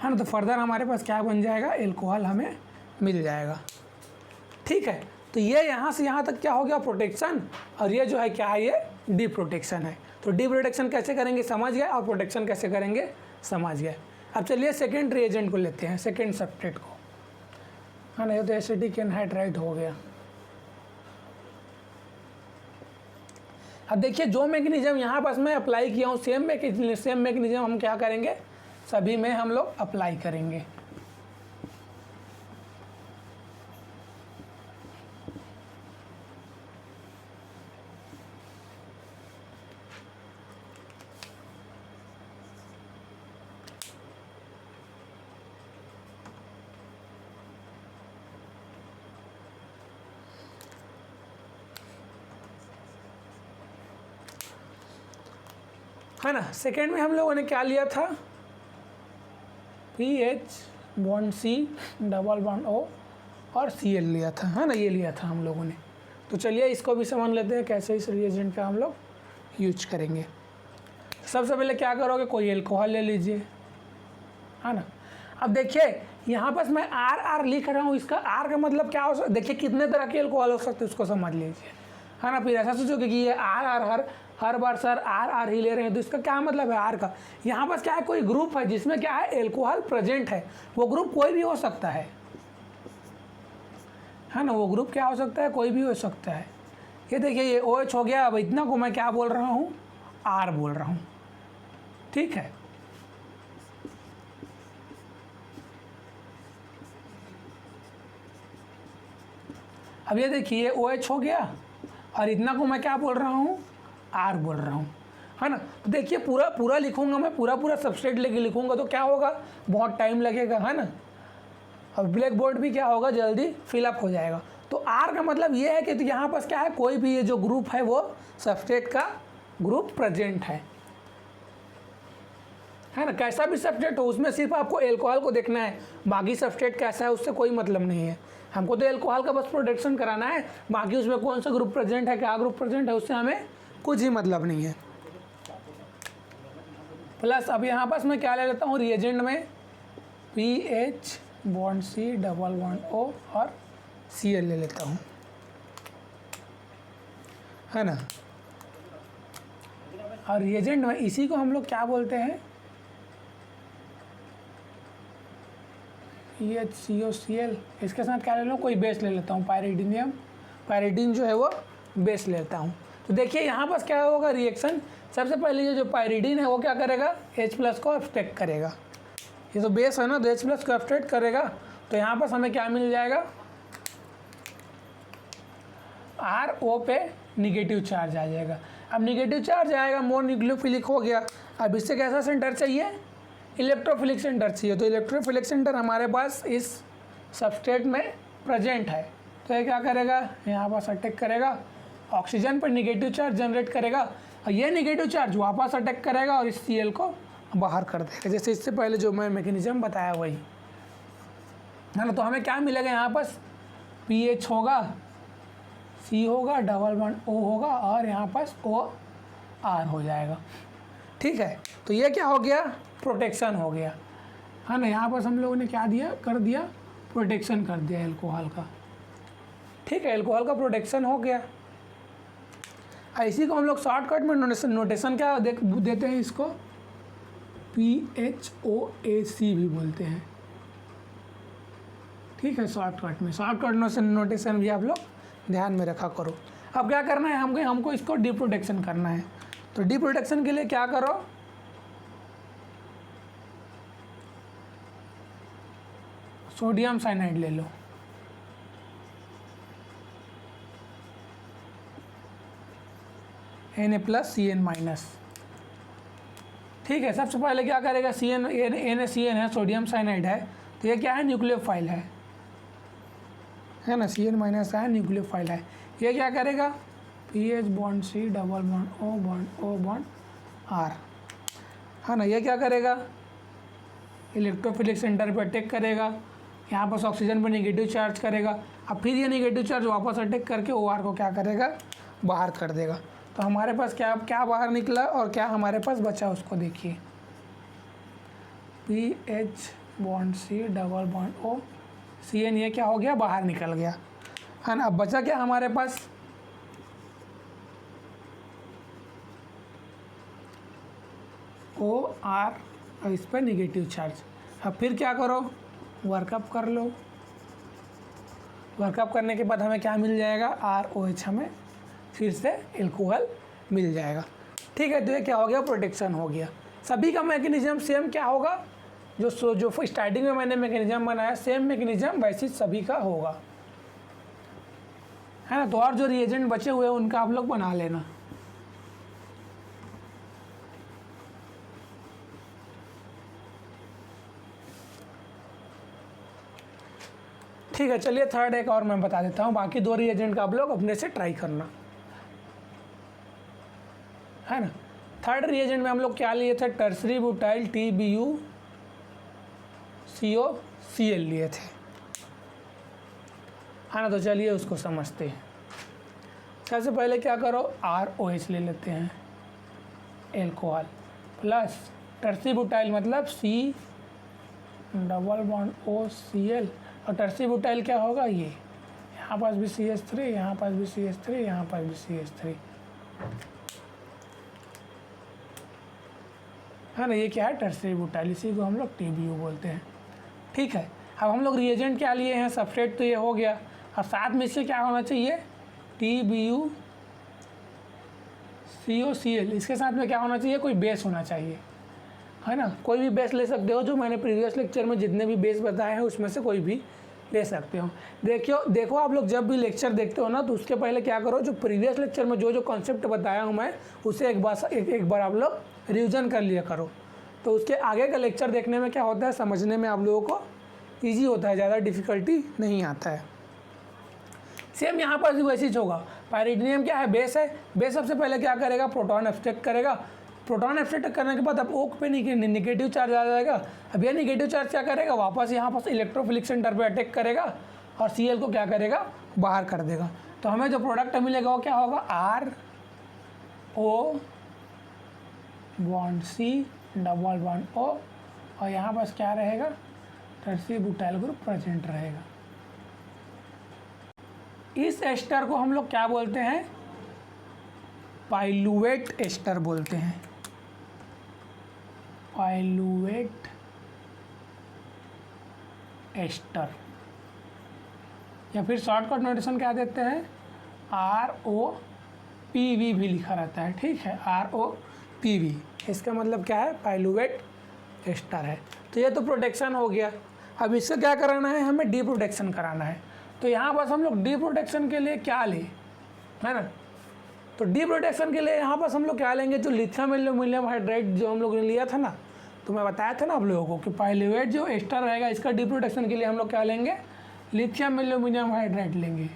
है ना। तो फर्दर हमारे पास क्या बन जाएगा, एल्कोहल हमें मिल जाएगा। ठीक है, तो ये यहाँ से यहाँ तक क्या हो गया, प्रोटेक्शन, और ये जो है क्या है, ये डी प्रोटेक्शन है। तो डी प्रोटेक्शन कैसे करेंगे समझ गए, और प्रोटेक्शन कैसे करेंगे समझ गए। अब चलिए सेकेंड रिएजेंट को लेते हैं, सेकेंड सब्सट्रेट को, है ना। ये तो एसिटिक एनहाइड्राइड हो गया। अब देखिए जो मैकेनिज्म यहाँ पास मैं अप्लाई किया हूँ, सेम मैकेनिज्म हम क्या करेंगे, सभी में हम लोग अप्लाई करेंगे। है ना। सेकेंड में हम लोगों ने क्या लिया था, PH+C+O और Cl लिया था, है ना, ये लिया था हम लोगों ने। तो चलिए इसको भी समझ लेते हैं कैसे इस रिएजेंट का हम लोग यूज करेंगे। सबसे पहले क्या करोगे, कोई एल्कोहल ले लीजिए, है ना। अब देखिए यहाँ पर मैं RR लिख रहा हूँ, इसका R का मतलब क्या हो सकता है, देखिए कितने तरह के एल्कोहल हो सकते हैं उसको समझ लीजिए, है ना। फिर ऐसा सोचोगे कि ये RR हर बार सर RR ही ले रहे हैं, तो इसका क्या मतलब है R का, यहाँ पर क्या है, कोई ग्रुप है जिसमें क्या है, एल्कोहल प्रेजेंट है, वो ग्रुप कोई भी हो सकता है ना। वो ग्रुप क्या हो सकता है, कोई भी हो सकता है। ये देखिए ये OH हो गया, अब इतना को मैं क्या बोल रहा हूँ, R बोल रहा हूँ। ठीक है, अब ये देखिए OH हो गया और इतना को मैं क्या बोल रहा हूँ, R बोल रहा हूँ, है ना। तो देखिए पूरा लिखूंगा मैं, पूरा सब्सट्रेट लेके लिखूंगा तो क्या होगा, बहुत टाइम लगेगा, है ना। और ब्लैक बोर्ड भी क्या होगा, जल्दी फिलअप हो जाएगा। तो R का मतलब ये है कि तो यहाँ पर क्या है, कोई भी ये जो ग्रुप है वो सब्सट्रेट का ग्रुप प्रेजेंट है ना। कैसा भी सब्सट्रेट हो उसमें सिर्फ आपको एल्कोहल को देखना है, बाकी सब्सट्रेट कैसा है उससे कोई मतलब नहीं है। हमको तो एल्कोहल का बस प्रोटेक्शन कराना है, बाकी उसमें कौन सा ग्रुप प्रेजेंट है, क्या ग्रुप प्रेजेंट है, उससे हमें कुछ ही मतलब नहीं है। प्लस अब यहाँ पास मैं क्या ले लेता हूँ रिएजेंट में, PH+C+O और Cl ले लेता हूँ, है ना। और रिएजेंट में इसी को हम लोग क्या बोलते हैं, PHCOCl, इसके साथ क्या ले लो, कोई बेस ले लेता हूँ, पायरिडीन जो है वो बेस लेता हूँ। तो देखिए यहाँ पास क्या होगा रिएक्शन, सबसे पहले ये जो पायरिडीन है वो क्या करेगा, H+ को अब्स्ट्रैक्ट करेगा, ये तो बेस है ना, तो H+ को अब्स्ट्रैक्ट करेगा, तो यहाँ पास हमें क्या मिल जाएगा, RO पे निगेटिव चार्ज आ जाएगा। अब निगेटिव चार्ज आएगा, मोर न्यूक्लियोफिलिक हो गया। अब इससे कैसा सेंटर चाहिए, इलेक्ट्रोफिलिक सेंटर चाहिए। तो इलेक्ट्रोफिलिक सेंटर हमारे पास इस सबस्ट्रेट में प्रेजेंट है, तो ये क्या करेगा, यहाँ पास अटैक करेगा, ऑक्सीजन पर निगेटिव चार्ज जनरेट करेगा, और ये निगेटिव चार्ज वापस अटैक करेगा और इस Cl को बाहर कर देगा, जैसे इससे पहले जो मैं मैकेनिज्म बताया वही, है ना। तो हमें क्या मिलेगा, यहाँ पास PH होगा, C होगा, +O होगा और यहाँ पास OR हो जाएगा। ठीक है, तो ये क्या हो गया, प्रोटेक्शन हो गया। है ना। यहाँ पर हम लोगों ने क्या दिया कर दिया, प्रोटेक्शन कर दिया एल्कोहल का। ठीक है, एल्कोहल का प्रोटेक्शन हो गया। इसी को हम लोग शॉर्टकट में नोटेशन क्या देते हैं, इसको PHOAC भी बोलते हैं। ठीक है, शॉर्टकट में शॉर्टकट नोटेशन भी आप लोग ध्यान में रखा करो। अब क्या करना है हमको इसको डिप्रोटेक्शन करना है। तो डिप्रोटेक्शन के लिए क्या करो, सोडियम साइनाइड ले लो। Na+CN-। ठीक है, सबसे पहले क्या करेगा, NaCN है, सोडियम साइनाइड है, तो ये क्या है, न्यूक्लियोफाइल है ना, CN- है, न्यूक्लियोफाइल है। ये क्या करेगा, PH bond C double bond O bond R, है ना। ये क्या करेगा, इलेक्ट्रोफिलिक सेंटर पर अटैक करेगा, यहाँ पर ऑक्सीजन पर नेगेटिव चार्ज करेगा। अब फिर ये नेगेटिव चार्ज वापस अटैक करके OR को क्या करेगा, बाहर कर देगा। तो हमारे पास क्या बाहर निकला और क्या हमारे पास बचा, उसको देखिए। PH bond C double bond O CN, ये क्या हो गया, बाहर निकल गया, है ना। अब बचा क्या हमारे पास, OR और इस पर नेगेटिव चार्ज। अब फिर क्या करो, वर्कअप कर लो। वर्कअप करने के बाद हमें क्या मिल जाएगा, ROH, हमें फिर से एल्कोहल मिल जाएगा। ठीक है, तो ये क्या हो गया, प्रोटेक्शन हो गया। सभी का मैकेनिज्म सेम क्या होगा, जो स्टार्टिंग में मैंने मैकेनिज्म बनाया, सेम मैकेनिज्म वैसे सभी का होगा, है ना। तो और जो रिएजेंट बचे हुए हैं उनका आप लोग बना लेना। ठीक है, चलिए थर्ड एक और मैं बता देता हूँ, बाकी 2 रिएजेंट का आप लोग अपने से ट्राई करना, है ना। थर्ड रिएजेंट में हम लोग क्या लिए थे, टर्सरी ब्यूटाइल TBuCOCl लिए थे, है ना। तो चलिए उसको समझते हैं। सबसे पहले क्या करो, ROH ले लेते हैं, एल्कोहल प्लस टर्सरी ब्यूटाइल मतलब C डबल बॉन्ड OCl, और टर्सरी ब्यूटाइल क्या होगा, ये यहाँ पास भी CH3, यहाँ पास भी CH3, यहाँ पास भी CH3, है ना। ये क्या है, टर्सरी ब्यूटाइल, इसी को हम लोग TBU बोलते हैं। ठीक है, अब हम लोग रिएजेंट क्या लिए हैं, सबस्ट्रेट तो ये हो गया। अब साथ में इससे क्या होना चाहिए, TBuCOCl, इसके साथ में क्या होना चाहिए, कोई बेस होना चाहिए, है ना। कोई भी बेस ले सकते हो, जो मैंने प्रीवियस लेक्चर में जितने भी बेस बताए हैं उसमें से कोई भी ले सकते हो। देखो आप लोग जब भी लेक्चर देखते हो ना, तो उसके पहले क्या करो, जो प्रीवियस लेक्चर में जो कॉन्सेप्ट बताया हूँ मैं, उसे एक बार आप लोग रिविजन कर लिया करो। तो उसके आगे का लेक्चर देखने में क्या होता है, समझने में आप लोगों को ईजी होता है, ज़्यादा डिफ़िकल्टी नहीं आता है। सेम यहाँ पर भी वैसे ही होगा। पायरिडियम क्या है, बेस है। बेस सबसे पहले क्या करेगा, प्रोटॉन एब्स्ट्रैक्ट करेगा। प्रोटॉन एब्स्ट्रैक्ट करने के बाद अब ओक पे निगेटिव चार्ज आ जाएगा। अब ये निगेटिव चार्ज क्या करेगा, वापस यहाँ पर इलेक्ट्रोफिलिक सेंटर पे अटैक करेगा और Cl को क्या करेगा, बाहर कर देगा। तो हमें जो प्रोडक्ट मिलेगा वो क्या होगा, RO bond C double bond O, और यहाँ बस क्या रहेगा, टर्सरी ब्यूटाइल ग्रुप प्रेजेंट रहेगा। इस एस्टर को हम लोग क्या बोलते हैं, पाइलुएट एस्टर बोलते हैं। पाइलुएट एस्टर, या फिर शॉर्टकट नोटेशन क्या देते हैं, ROPV भी लिखा रहता है। ठीक है, ROPV, इसका मतलब क्या है, पाइलुएट एस्टर है। तो ये तो प्रोटेक्शन हो गया। अब इससे क्या कराना है, हमें डी प्रोटेक्शन कराना है। तो यहाँ बस हम लोग डी प्रोटेक्शन के लिए क्या लें, है ना। तो डी प्रोटेक्शन के लिए यहाँ पर हम लोग क्या लेंगे, जो लिथियम एल्यूमिनियम हाइड्राइड जो हम लोगों ने लिया था ना, तो मैं बताया था ना आप लोगों को कि पाइलुएट जो एस्टर रहेगा, इसका डी प्रोटेक्शन के लिए हम लोग क्या लेंगे, लिथियम एल्यूमिनियम हाइड्राइड लेंगे।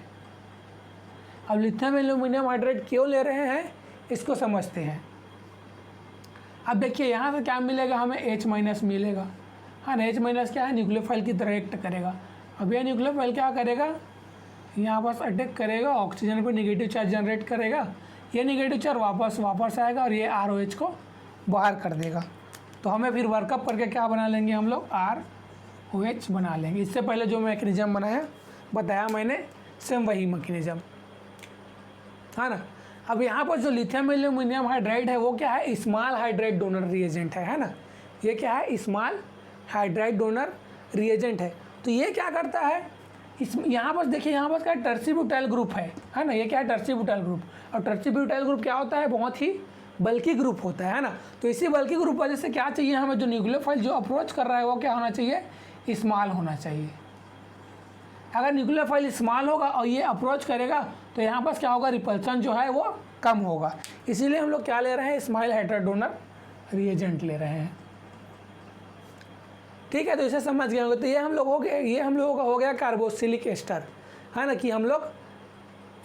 अब लिथियम एल्यूमिनियम हाइड्राइड क्यों ले रहे हैं, इसको समझते हैं। अब देखिए यहाँ से क्या मिलेगा, हमें H- मिलेगा, हाँ ना। H- क्या है, न्यूक्लियोफाइल की तरह एक्ट करेगा। अब यह न्यूक्लियोफाइल क्या करेगा, यहाँ पास अटैक करेगा, ऑक्सीजन पर नेगेटिव चार्ज जनरेट करेगा। ये नेगेटिव चार्ज वापस आएगा और ये ROH को बाहर कर देगा। तो हमें फिर वर्कअप करके क्या बना लेंगे हम लोग, RH बना लेंगे। इससे पहले जो मैकेनिज्म बताया मैंने, सेम वही मैकेनिज्म है ना। अब यहाँ पर जो लिथियम एल्यूमिनियम हाइड्राइड है वो क्या है, स्मॉल हाइड्राइड डोनर रिएजेंट है ना। ये क्या है, स्मॉल हाइड्राइड डोनर रिएजेंट है। तो ये क्या करता है, इस यहाँ पर देखिए, यहाँ पर क्या टर्सीब्यूटाइल ग्रुप है ना। ये क्या है, टर्सीब्यूटाइल ग्रुप। और टर्सीब्यूटाइल ग्रुप क्या होता है, बहुत ही बल्कि ग्रुप होता है ना। तो इसी बल्कि ग्रुप वजह से क्या चाहिए हमें, जो न्यूक्लियोफाइल जो अप्रोच कर रहा है वो क्या होना चाहिए, स्मॉल होना चाहिए। अगर न्यूक्लियोफाइल स्मॉल होगा और ये अप्रोच करेगा तो यहाँ पर क्या होगा, रिपल्सन जो है वो कम होगा। इसीलिए हम लोग क्या ले रहे हैं, स्मॉल हाइड्राइड डोनर रिएजेंट ले रहे हैं। ठीक है, तो इसे समझ गए होंगे। तो ये हम लोगों का हो गया कार्बोक्सिलिक एस्टर, है ना, कि हम लोग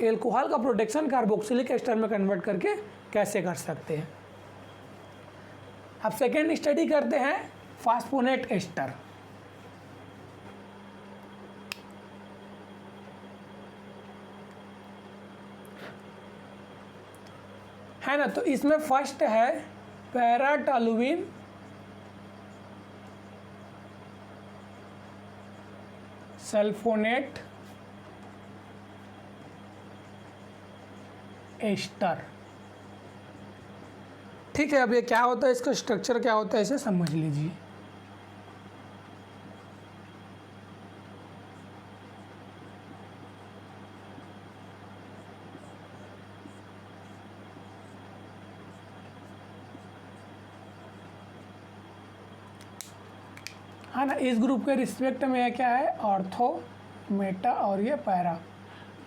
एल्कोहल का प्रोटेक्शन कार्बोक्सिलिक एस्टर में कन्वर्ट करके कैसे कर सकते हैं। अब सेकेंड स्टडी करते हैं फास्फोनेट एस्टर। है ना, तो इसमें फर्स्ट है पैराटोलुइन सल्फोनेट एस्टर। ठीक है, अब ये क्या होता है, इसका स्ट्रक्चर क्या होता है, इसे समझ लीजिए। है ना, इस ग्रुप के रिस्पेक्ट में क्या है, ऑर्थो, मेटा और ये पैरा।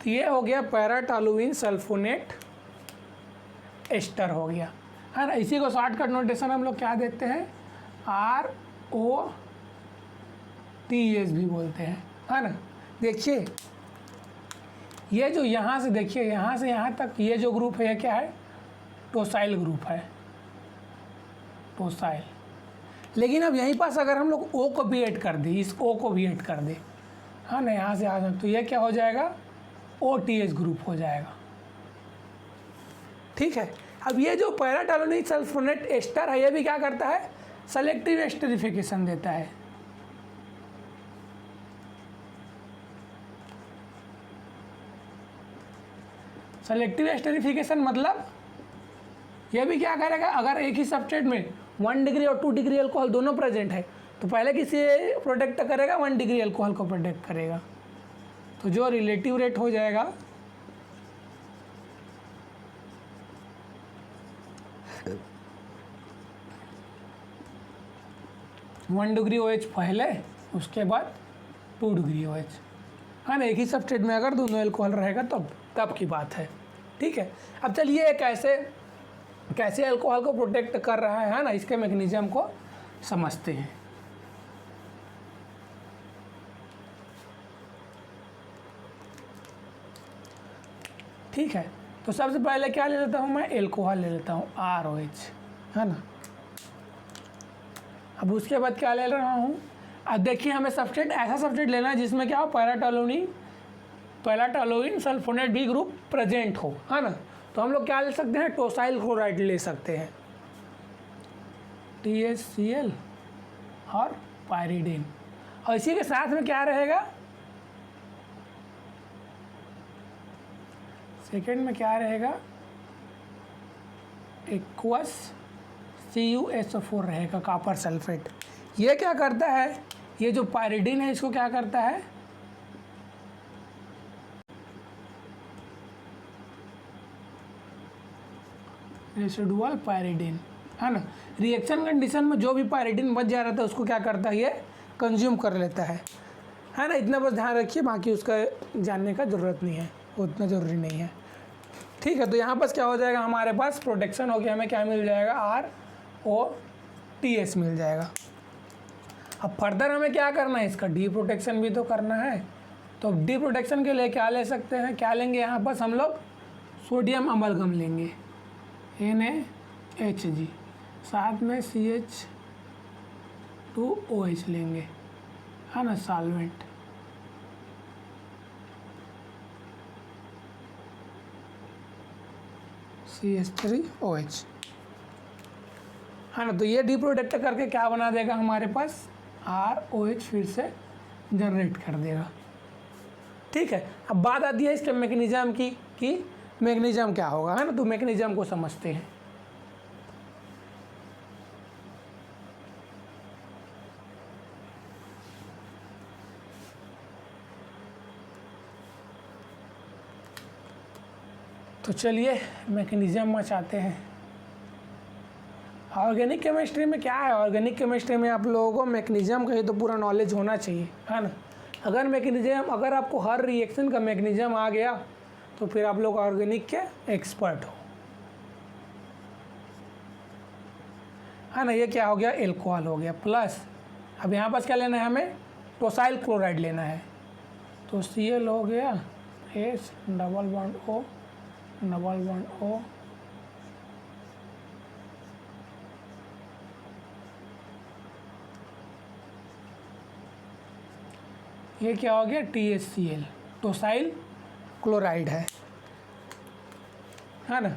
तो ये हो गया पैराटोलुइन सल्फोनेट एस्टर हो गया, है ना। इसी को शॉर्टकट नोटेशन हम लोग क्या देते हैं, ROTS भी बोलते हैं, है ना। देखिए ये जो यहाँ से देखिए, यहाँ से यहाँ तक ये जो ग्रुप है ये क्या है, टोसाइल ग्रुप है, टोसाइल। लेकिन अब यहीं पास अगर हम लोग O को भी ऐड कर दें, इस O को भी ऐड कर दें, हाँ ना, यहाँ से आ जाए तो ये क्या हो जाएगा, OTH ग्रुप हो जाएगा। ठीक है, अब ये जो पैराटोलुइन सल्फोनेट एस्टर है ये भी क्या करता है, सेलेक्टिव एस्टरिफिकेशन देता है। सेलेक्टिव एस्टरिफिकेशन मतलब ये भी क्या करेगा, अगर एक ही सबस्ट्रेट में 1 डिग्री और 2 डिग्री अल्कोहल दोनों प्रेजेंट है तो पहले किसी प्रोटेक्ट करेगा, 1 डिग्री अल्कोहल को प्रोटेक्ट करेगा। तो जो रिलेटिव रेट हो जाएगा वन डिग्री OH पहले, उसके बाद 2 डिग्री OH, है ना। एक ही सबस्ट्रेट में अगर दोनों अल्कोहल रहेगा तब की बात है। ठीक है, अब चलिए कैसे अल्कोहल को प्रोटेक्ट कर रहा है ना, इसके मैकेनिज्म को समझते हैं। ठीक है, तो सबसे पहले क्या ले लेता हूँ मैं, एल्कोहल ले लेता हूँ, ROH, है ना। अब उसके बाद क्या ले रहा हूँ, अब देखिए हमें ऐसा सब्सट्रेट लेना है जिसमें क्या हो, पैराटोलुइन सल्फोनेट भी ग्रुप प्रेजेंट हो, है ना। तो हम लोग क्या ले सकते हैं, टोसाइल क्लोराइड ले सकते हैं, THCl और पायरिडीन। और इसी के साथ में क्या रहेगा, सेकेंड में क्या रहेगा, एक्वस CuSO4 रहेगा, कॉपर सल्फेट। ये क्या करता है, ये जो पायरिडीन है इसको क्या करता है, रेसिडुअल पायरिडीन, है ना। रिएक्शन कंडीशन में जो भी पायरिडीन बच जा रहा था उसको क्या करता है, ये कंज्यूम कर लेता है ना। इतना बस ध्यान रखिए, बाकी उसका जानने का ज़रूरत नहीं है, उतना ज़रूरी नहीं है। ठीक है, तो यहाँ पर क्या हो जाएगा, हमारे पास प्रोटेक्शन हो गया, हमें क्या मिल जाएगा, ROTS मिल जाएगा। अब फर्दर हमें क्या करना है, इसका डी प्रोटेक्शन भी तो करना है। तो डी प्रोटेक्शन के लिए क्या ले सकते हैं, क्या लेंगे, यहाँ पर हम लोग सोडियम अमलगम लेंगे, NaHG, साथ में CH2OH लेंगे, है ना, सॉल्वेंट। CH3OH, है ना। तो ये डी प्रोडक्ट करके क्या बना देगा हमारे पास ROH फिर से जनरेट कर देगा। ठीक है, अब बात आती है इसके मैकेनिज्म की कि मैकेनिज्म क्या होगा, है ना। तो मैकेनिज्म को समझते हैं। तो चलिए मैकेनिज्म मचाते हैं। ऑर्गेनिक केमिस्ट्री में क्या है, ऑर्गेनिक केमिस्ट्री में आप लोगों को मैकेनिज्म का ही तो पूरा नॉलेज होना चाहिए, है ना। अगर आपको हर रिएक्शन का मैकेनिज्म आ गया तो फिर आप लोग ऑर्गेनिक के एक्सपर्ट हो, है ना। ये क्या हो गया, एल्कोहल हो गया। प्लस अब यहाँ पास क्या लेना है हमें, टोसाइल क्लोराइड लेना है। तो Cl हो गया H double bond O double bond O, ये क्या हो गया THCl, टोसाइल क्लोराइड है ना।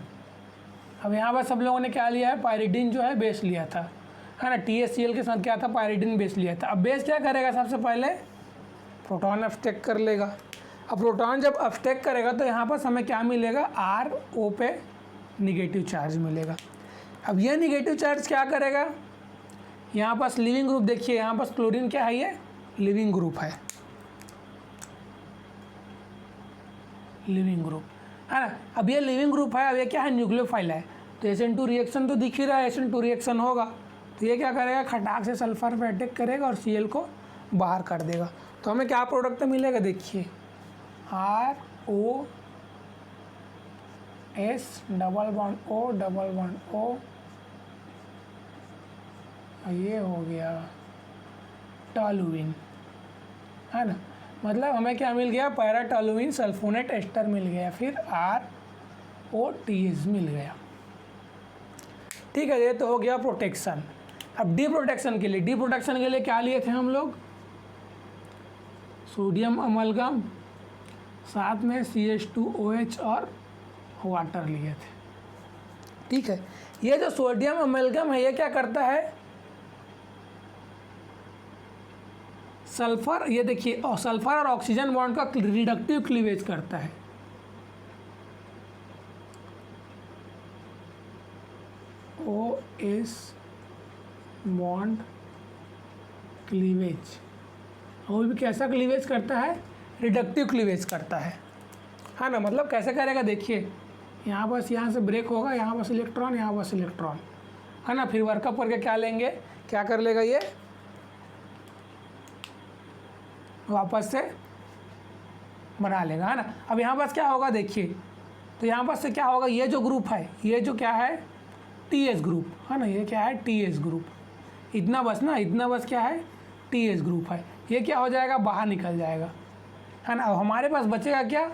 अब यहाँ पर सब लोगों ने क्या लिया है, पायरिडीन जो है बेस लिया था, है ना। THCl के साथ क्या था, पायरिडीन बेस लिया था। अब बेस क्या करेगा, सबसे पहले प्रोटॉन अपस्टेक कर लेगा। अब प्रोटॉन जब अपस्टेक करेगा तो यहाँ पर हमें क्या मिलेगा, RO पे निगेटिव चार्ज मिलेगा। अब ये निगेटिव चार्ज क्या करेगा, यहाँ पास लिविंग ग्रुप देखिए, यहाँ पास क्लोरीन क्या है, ये लिविंग ग्रुप है, लिविंग ग्रुप, है ना। अब ये लिविंग ग्रुप है, अब ये क्या है, न्यूक्लियोफाइल है। तो SN2 रिएक्शन तो दिख ही रहा है, SN2 रिएक्शन होगा। तो ये क्या करेगा, खटाक से सल्फर पे अटैक करेगा और Cl को बाहर कर देगा। तो हमें क्या प्रोडक्ट मिलेगा, देखिए ROS double bond O double bond O, ये हो गया टॉलुइन, है ना। मतलब हमें क्या मिल गया, पैराटॉलुइन सल्फोनेट एस्टर मिल गया, फिर ROTS मिल गया। ठीक है, ये तो हो गया प्रोटेक्शन। अब डी प्रोटेक्शन के लिए क्या लिए थे हम लोग, सोडियम अमलगम, साथ में CH2OH और वाटर लिए थे। ठीक है, ये जो सोडियम अमलगम है ये क्या करता है, सल्फर, ये देखिए सल्फर और ऑक्सीजन बॉन्ड का रिडक्टिव क्लीवेज करता है। OS बॉन्ड क्लीवेज, वो भी कैसा क्लीवेज करता है, रिडक्टिव क्लीवेज करता है ना। मतलब कैसे करेगा, देखिए यहाँ बस यहाँ से ब्रेक होगा, यहाँ बस इलेक्ट्रॉन, यहाँ बस इलेक्ट्रॉन, है ना। फिर वर्कअप करके क्या लेंगे, क्या कर लेगा, ये वापस से बना लेगा, है ना। अब यहाँ पास क्या होगा, देखिए तो यहाँ पास से क्या होगा, ये जो ग्रुप है, ये जो क्या है TS ग्रुप, है ना। ये क्या है TS ग्रुप, इतना बस क्या है TS ग्रुप है। ये क्या हो जाएगा, बाहर निकल जाएगा, है ना। अब हमारे पास बचेगा क्या,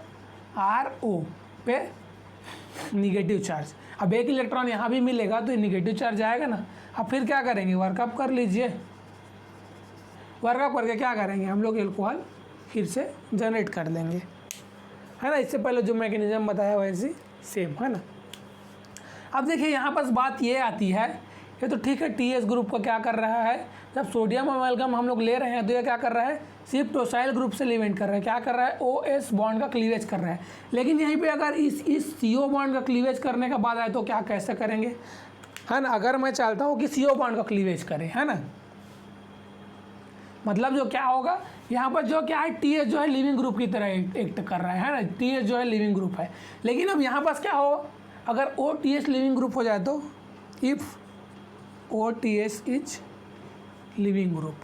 RO पे निगेटिव चार्ज। अब एक इलेक्ट्रॉन यहाँ भी मिलेगा तो ये निगेटिव चार्ज आएगा ना। अब फिर क्या करेंगे, वर्कअप कर लीजिए, वर्कअप करके क्या करेंगे हम लोग, एल्कोहल फिर से जनरेट कर लेंगे, है ना। इससे पहले जो मैकेनिज्म बताया वैसे सेम, है ना। अब देखिए यहाँ पास बात ये आती है, ये तो ठीक है TS ग्रुप का क्या कर रहा है, जब सोडियम अमलगम हम लोग ले रहे हैं तो ये क्या कर रहा है, सिर्फ टोसाइल ग्रुप से लिवेंट कर रहा है, क्या कर रहा है, OS बॉन्ड का क्लीवेज कर रहा है। लेकिन यहीं पे अगर इस CO बॉन्ड का क्लीवेज करने का बाद आए तो क्या कैसे करेंगे, है ना। अगर मैं चाहता हूँ कि CO बॉन्ड का क्लीवेज करें, है ना, मतलब जो क्या होगा, यहाँ पर जो क्या है TS जो है लिविंग ग्रुप की तरह एक्ट कर रहा है ना। TS जो है लिविंग ग्रुप है, लेकिन अब यहाँ पास क्या हो, अगर OTS लिविंग ग्रुप हो जाए तो if OTS is leaving group,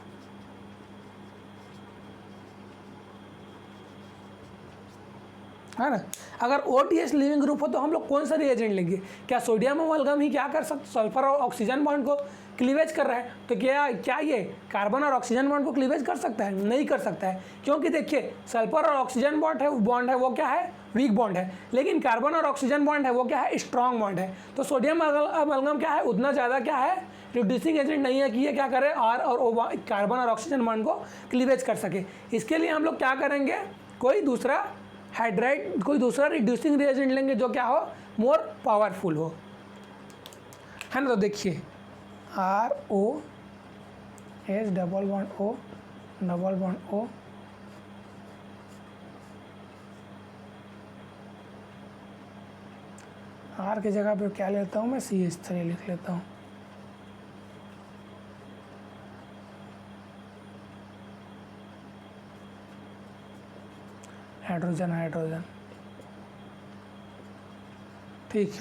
है ना। अगर OTS लिविंग ग्रुप हो तो हम लोग कौन सा रिएजेंट लेंगे, क्या सोडियम अमलगम ही क्या कर सकते, सल्फर और ऑक्सीजन बॉन्ड को क्लीवेज कर रहा है, तो क्या ये कार्बन और ऑक्सीजन बॉन्ड को क्लीवेज कर सकता है, नहीं कर सकता है। क्योंकि देखिए सल्फर और ऑक्सीजन बॉन्ड है वो क्या है, वीक बॉन्ड है, लेकिन कार्बन और ऑक्सीजन बॉन्ड है वो क्या है, स्ट्रॉन्ग बॉन्ड है। तो सोडियम अमलगम क्या है, उतना ज़्यादा क्या है, रिड्यूसिंग एजेंट नहीं है कि ये क्या करे, R और O कार्बन और ऑक्सीजन बॉन्ड को क्लीवेज कर सके। इसके लिए हम लोग क्या करेंगे, कोई दूसरा हाइड्राइड, कोई दूसरा रिड्यूसिंग रिएजेंट लेंगे जो क्या हो, मोर पावरफुल हो, है ना। तो देखिए ROH double bond O double bond O R की जगह पे क्या लेता हूँ मैं CH3 लिख लेता हूँ। हाइड्रोजन हाइड्रोजन, ठीक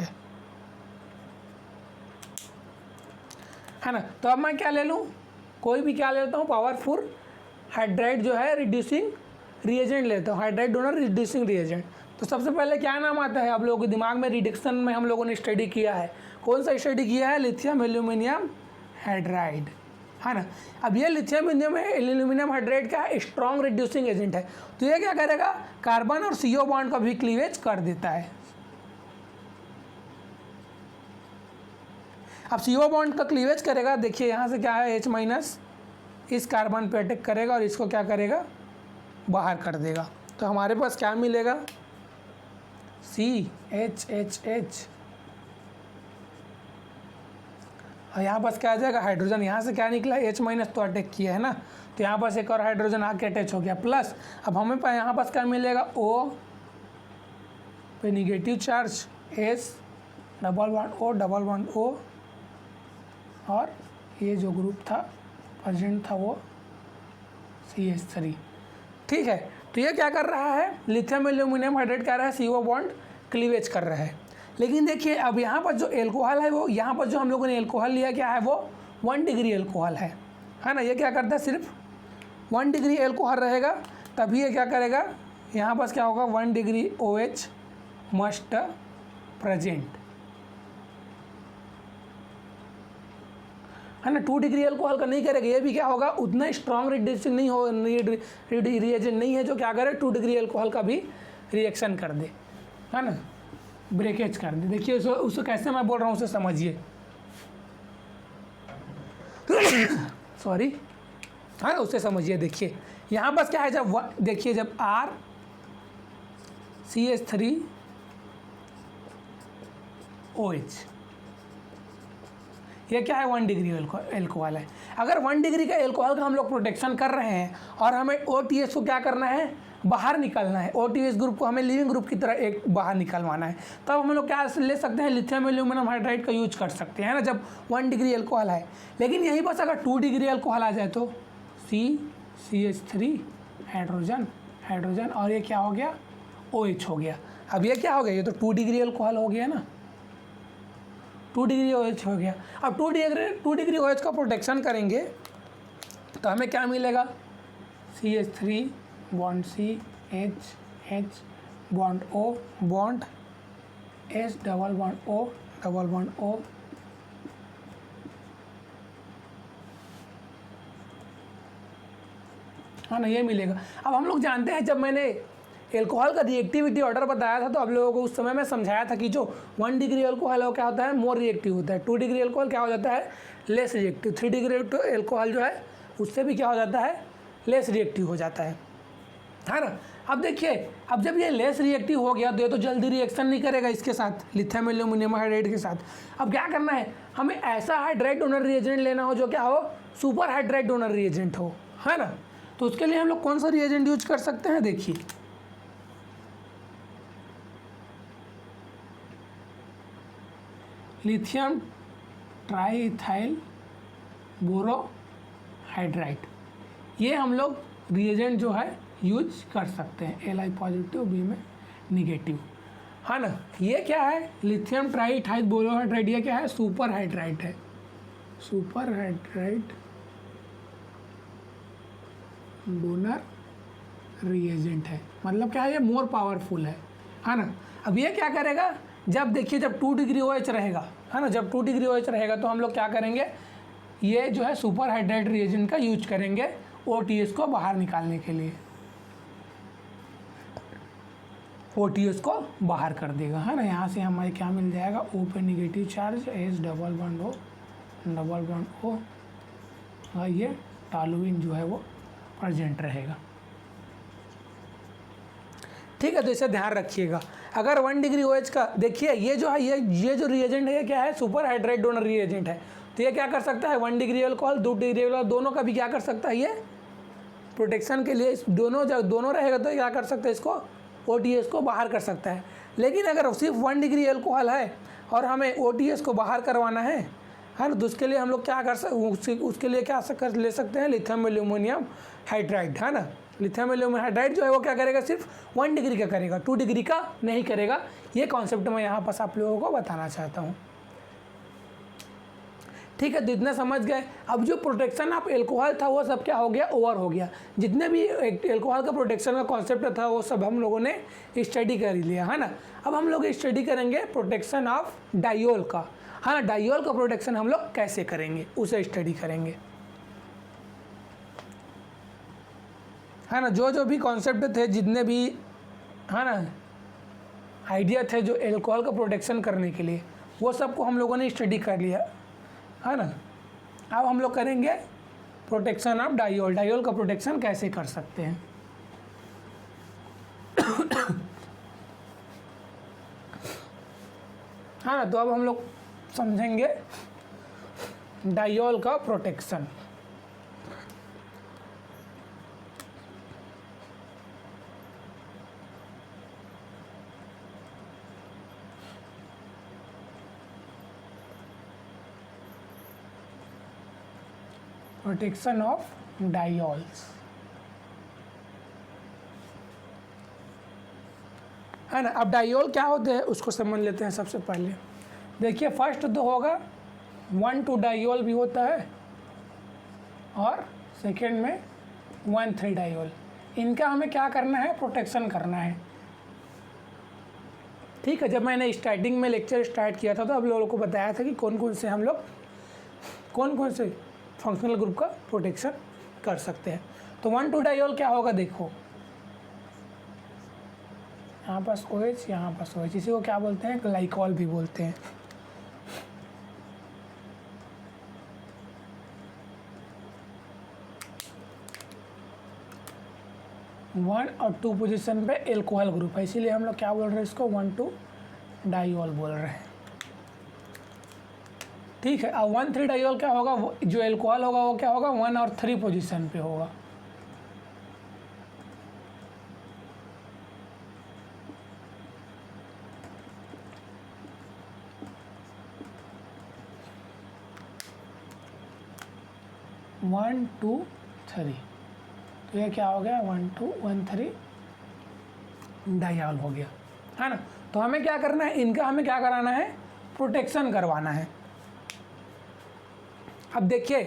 है ना। तो अब मैं क्या ले लूँ, कोई भी क्या लेता हूँ, पावरफुल हाइड्राइड जो है रिड्यूसिंग रिएजेंट लेता हूँ, हाइड्राइड डोनर रिड्यूसिंग रिएजेंट। तो सबसे पहले क्या नाम आता है आप लोगों के दिमाग में, रिडक्शन में हम लोगों ने स्टडी किया है, कौन सा स्टडी किया है, लिथियम एल्यूमिनियम हाइड्राइड, है ना। अब ये लिथियम एल्यूमिनियम हाइड्राइड का स्ट्रॉन्ग रिड्यूसिंग एजेंट है, तो ये क्या करेगा, कार्बन और CO बॉन्ड का भी क्लीवेज कर देता है। अब CO बॉन्ड का क्लीवेज करेगा, देखिए यहाँ से क्या है, H- इस कार्बन पे अटैक करेगा और इसको क्या करेगा, बाहर कर देगा। तो हमारे पास क्या मिलेगा, CHHH, और यहाँ पास क्या आ जाएगा, हाइड्रोजन। यहाँ से क्या निकला, H- तो अटैक किया है ना, तो यहाँ पास एक और हाइड्रोजन आके अटैच हो गया, प्लस अब हमें यहाँ पास क्या मिलेगा, O पे negative charge, S double bond O double bond O, और ये जो ग्रुप था प्रेजेंट था वो CH3, ठीक है। तो ये क्या कर रहा है, लिथियम एल्यूमिनियम हाइड्राइड कर रहा है, CO बॉन्ड क्लीवेज कर रहा है। लेकिन देखिए अब यहाँ पर जो एल्कोहल है, वो यहाँ पर जो हम लोगों ने एल्कोहल लिया क्या है, वो 1 डिग्री एल्कोहल है ना। ये क्या करता है, सिर्फ 1 डिग्री एल्कोहल रहेगा, तभी ये क्या करेगा, यहाँ पास क्या होगा, 1 डिग्री OH मस्ट प्रेजेंट, है ना। 2 डिग्री अल्कोहल का नहीं करेगा, ये भी क्या होगा, उतना स्ट्रॉन्ग रिड्यूसिंग नहीं हो, रिएजेंट नहीं है जो क्या करे 2 डिग्री अल्कोहल का भी रिएक्शन कर दे, है ना, ब्रेकेज कर दे। देखिए उसको कैसे मैं बोल रहा हूँ उसे समझिए, सॉरी, है ना, उससे समझिए। देखिए यहाँ पास क्या है, जब देखिए जब R CH3 OH, ये क्या है, 1 डिग्री एल्कोहल है। अगर 1 डिग्री का एल्कोहल का हम लोग प्रोटेक्शन कर रहे हैं और हमें OTH को क्या करना है, बाहर निकालना है, OTH ग्रुप को हमें लिविंग ग्रुप की तरह एक बाहर निकलवाना है, तब हम लोग क्या ले सकते हैं, लिथियम एल्यूमिनियम हाइड्राइड का यूज कर सकते हैं ना, जब 1 डिग्री एल्कोहल है। लेकिन यहीं बस अगर 2 डिग्री एल्कोहल आ जाए तो CH3 हाइड्रोजन हाइड्रोजन, और ये क्या हो गया, OH हो गया। अब ये क्या हो गया, ये तो 2 डिग्री एल्कोहल हो गया ना, 2 डिग्री OH हो गया। अब 2 डिग्री OH का प्रोटेक्शन करेंगे तो हमें क्या मिलेगा, CH3 bond CH bond O bond S double bond O double bond O, हाँ ना, ये मिलेगा। अब हम लोग जानते हैं, जब मैंने एल्कोहल का रिएक्टिविटी ऑर्डर बताया था तो आप लोगों को उस समय मैं समझाया था कि जो 1 डिग्री एल्कोहल है क्या होता है, मोर रिएक्टिव होता है, 2 डिग्री एल्कोहल क्या हो जाता है, लेस रिएक्टिव, 3 डिग्री एल्कोहल जो है उससे भी क्या हो जाता है, लेस रिएक्टिव हो जाता है ना। अब देखिए, अब जब ये लेस रिएक्टिव हो गया तो ये तो जल्दी रिएक्शन नहीं करेगा इसके साथ, लिथियम एल्यूमिनियम हाइड्राइड के साथ। अब क्या करना है, हमें ऐसा हाइड्राइड डोनर रिएजेंट लेना हो जो क्या हो, सुपर हाइड्राइड डोनर रिएजेंट हो, है ना। तो उसके लिए हम लोग कौन सा रिएजेंट यूज कर सकते हैं, देखिए लिथियम ट्राईइथाइल बोरोहाइड्राइड, ये हम लोग रिएजेंट जो है यूज कर सकते हैं, Li पॉजिटिव B में निगेटिव, है ना। ये क्या है, लिथियम ट्राईइथाइल बोरोहाइड्राइड, ये क्या है, सुपर हाइड्राइड है, सुपर हाइड्राइड डोनर रिएजेंट है, मतलब क्या है, ये मोर पावरफुल है ना। अब ये क्या करेगा, जब देखिए जब 2 डिग्री OH रहेगा, है ना, जब 2 डिग्री OH रहेगा तो हम लोग क्या करेंगे, ये जो है सुपर हाइड्राइड रिएजेंट का यूज करेंगे OTH को बाहर निकालने के लिए, OTH को बाहर कर देगा, है ना। यहाँ से हमें क्या मिल जाएगा, O पे negative charge, S double bond O double bond O, और ये टॉलुइन जो है वो प्रेजेंट रहेगा, ठीक है। तो इसे ध्यान रखिएगा। अगर 1 डिग्री OH का देखिए, ये जो है ये जो रिएजेंट है ये क्या है, सुपर हाइड्राइड डोनर रिएजेंट है, तो तो ये क्या कर सकता है, 1 डिग्री अल्कोहल 2 डिग्री अल्कोहल दोनों का भी क्या कर सकता है, ये प्रोटेक्शन के लिए दोनों रहेगा तो क्या कर सकता है, इसको OTS को बाहर कर सकता है। लेकिन अगर सिर्फ 1 डिग्री अल्कोहल है और हमें OTS को बाहर करवाना है ना, तो उसके लिए हम लोग क्या कर सकते, उसके लिए क्या कर ले सकते हैं, लिथियम एल्यूमिनियम हाइड्राइड, है ना। लिथियम एल्यूमिनियम हाइड्राइड जो है वो क्या करेगा, सिर्फ 1 डिग्री का करेगा, 2 डिग्री का नहीं करेगा। ये कॉन्सेप्ट मैं यहाँ पास आप लोगों को बताना चाहता हूँ। ठीक है, तो इतना समझ गए। अब जो प्रोटेक्शन ऑफ एल्कोहल था वो सब क्या हो गया, ओवर हो गया। जितने भी एल्कोहल का प्रोटेक्शन का कॉन्सेप्ट था वो सब हम लोगों ने स्टडी कर लिया, है ना। अब हम लोग स्टडी करेंगे प्रोटेक्शन ऑफ डायोल का, है ना। डायोल का प्रोटेक्शन हम लोग कैसे करेंगे उसे स्टडी करेंगे, है ना। जो भी कॉन्सेप्ट थे, जितने भी, है ना, आइडिया थे जो एल्कोहल का प्रोटेक्शन करने के लिए, वो सबको हम लोगों ने स्टडी कर लिया, है ना। अब हम लोग करेंगे प्रोटेक्शन ऑफ डायोल, डायोल का प्रोटेक्शन कैसे कर सकते हैं। है ना, तो अब हम लोग समझेंगे डायोल का प्रोटेक्शन। प्रोटेक्शन ऑफ डायोल्स, है ना। अब डायोल क्या होते हैं उसको समझ लेते हैं। सबसे पहले देखिए, फर्स्ट तो होगा 1,2 डायोल भी होता है और सेकेंड में 1,3 डायोल। इनका हमें क्या करना है, प्रोटेक्शन करना है। ठीक है, जब मैंने स्टार्टिंग में लेक्चर स्टार्ट किया था तो आप लोगों को बताया था कि कौन कौन से हम लोग कौन कौन से फंक्शनल ग्रुप का प्रोटेक्शन कर सकते हैं। तो 1,2 डायोल क्या होगा, देखो यहाँ पास OH, यहाँ पास OH, इसी को क्या बोलते हैं, ग्लाइकॉल भी बोलते हैं। वन और 2 पोजीशन पे एल्कोहल ग्रुप है, इसीलिए हम लोग क्या बोल रहे हैं, इसको 1,2 डायोल बोल रहे हैं। ठीक है, अब 1,3 डायोल क्या होगा, जो एल्कोहल होगा वो क्या होगा, 1 और 3 पोजीशन पे होगा। वन टू थ्री, तो ये क्या हो गया, 1, 2, 1, 3 डायोल हो गया, है ना। तो हमें क्या करना है, इनका हमें क्या कराना है, प्रोटेक्शन करवाना है। अब देखिए,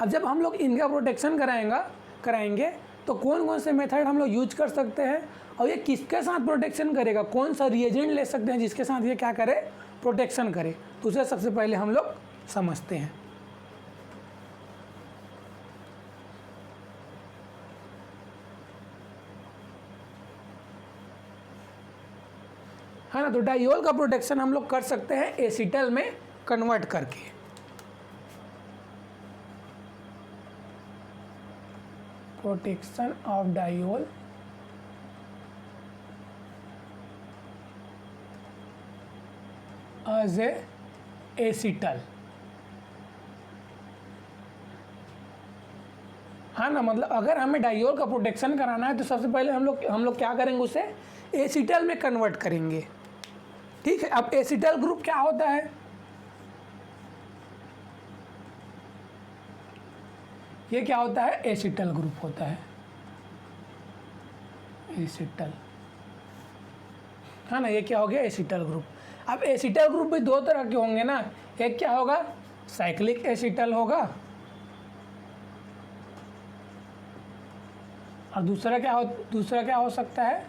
अब जब हम लोग इनका प्रोटेक्शन कराएंगे तो कौन कौन से मेथड हम लोग यूज कर सकते हैं और ये किसके साथ प्रोटेक्शन करेगा, कौन सा रिएजेंट ले सकते हैं जिसके साथ ये क्या करे, प्रोटेक्शन करे। तो उसे सबसे पहले हम लोग समझते हैं। है ना, तो डायोल का प्रोटेक्शन हम लोग कर सकते हैं एसिटल में कन्वर्ट करके। Protection of diol as a acetal, हाँ ना। मतलब अगर हमें डायोल का प्रोटेक्शन कराना है तो सबसे पहले हम लोग क्या करेंगे, उसे एसिटल में कन्वर्ट करेंगे। ठीक है, अब एसिटल ग्रुप क्या होता है, ये क्या होता है, एसिटल ग्रुप होता है, एसिटल, है ना। ये क्या हो गया, एसिटल ग्रुप। अब एसिटल ग्रुप भी 2 तरह के होंगे ना, एक क्या होगा, साइक्लिक एसिटल होगा और दूसरा क्या हो सकता है,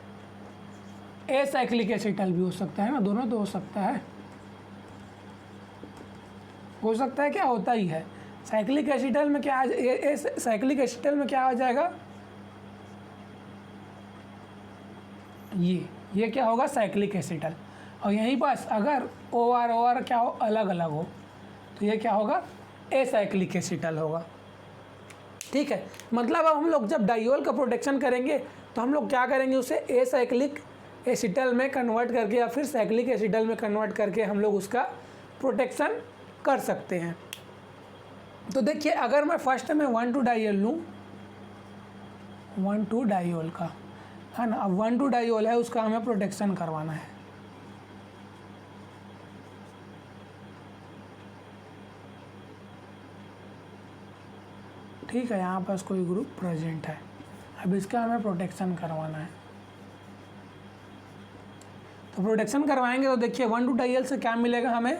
एसाइक्लिक एसिटल भी हो सकता है ना। दोनों तो हो सकता है क्या होता ही है। साइक्लिक एसिटल में क्या साइक्लिक एसिटल में क्या आ जाएगा, ये क्या होगा, साइक्लिक एसिटल। और यहीं पास अगर OR क्या हो, अलग अलग हो, तो ये क्या होगा, एसाइक्लिक एसिटल होगा। ठीक है, मतलब अब हम लोग जब डायोल का प्रोटेक्शन करेंगे तो हम लोग क्या करेंगे, उसे एसाइक्लिक एसिटल में कन्वर्ट करके या फिर साइक्लिक एसिटल में कन्वर्ट करके हम लोग उसका प्रोटेक्शन कर सकते हैं। तो देखिए अगर मैं फर्स्ट में 1,2 डाइयोल लूँ, 1,2 डाइयोल का है ना, अब 1,2 डाइयोल है उसका हमें प्रोटेक्शन करवाना है। ठीक है, यहाँ पास कोई ग्रुप प्रेजेंट है, अब इसका हमें प्रोटेक्शन करवाना है। तो प्रोटेक्शन करवाएंगे तो देखिए 1,2 डाइयोल से क्या मिलेगा हमें,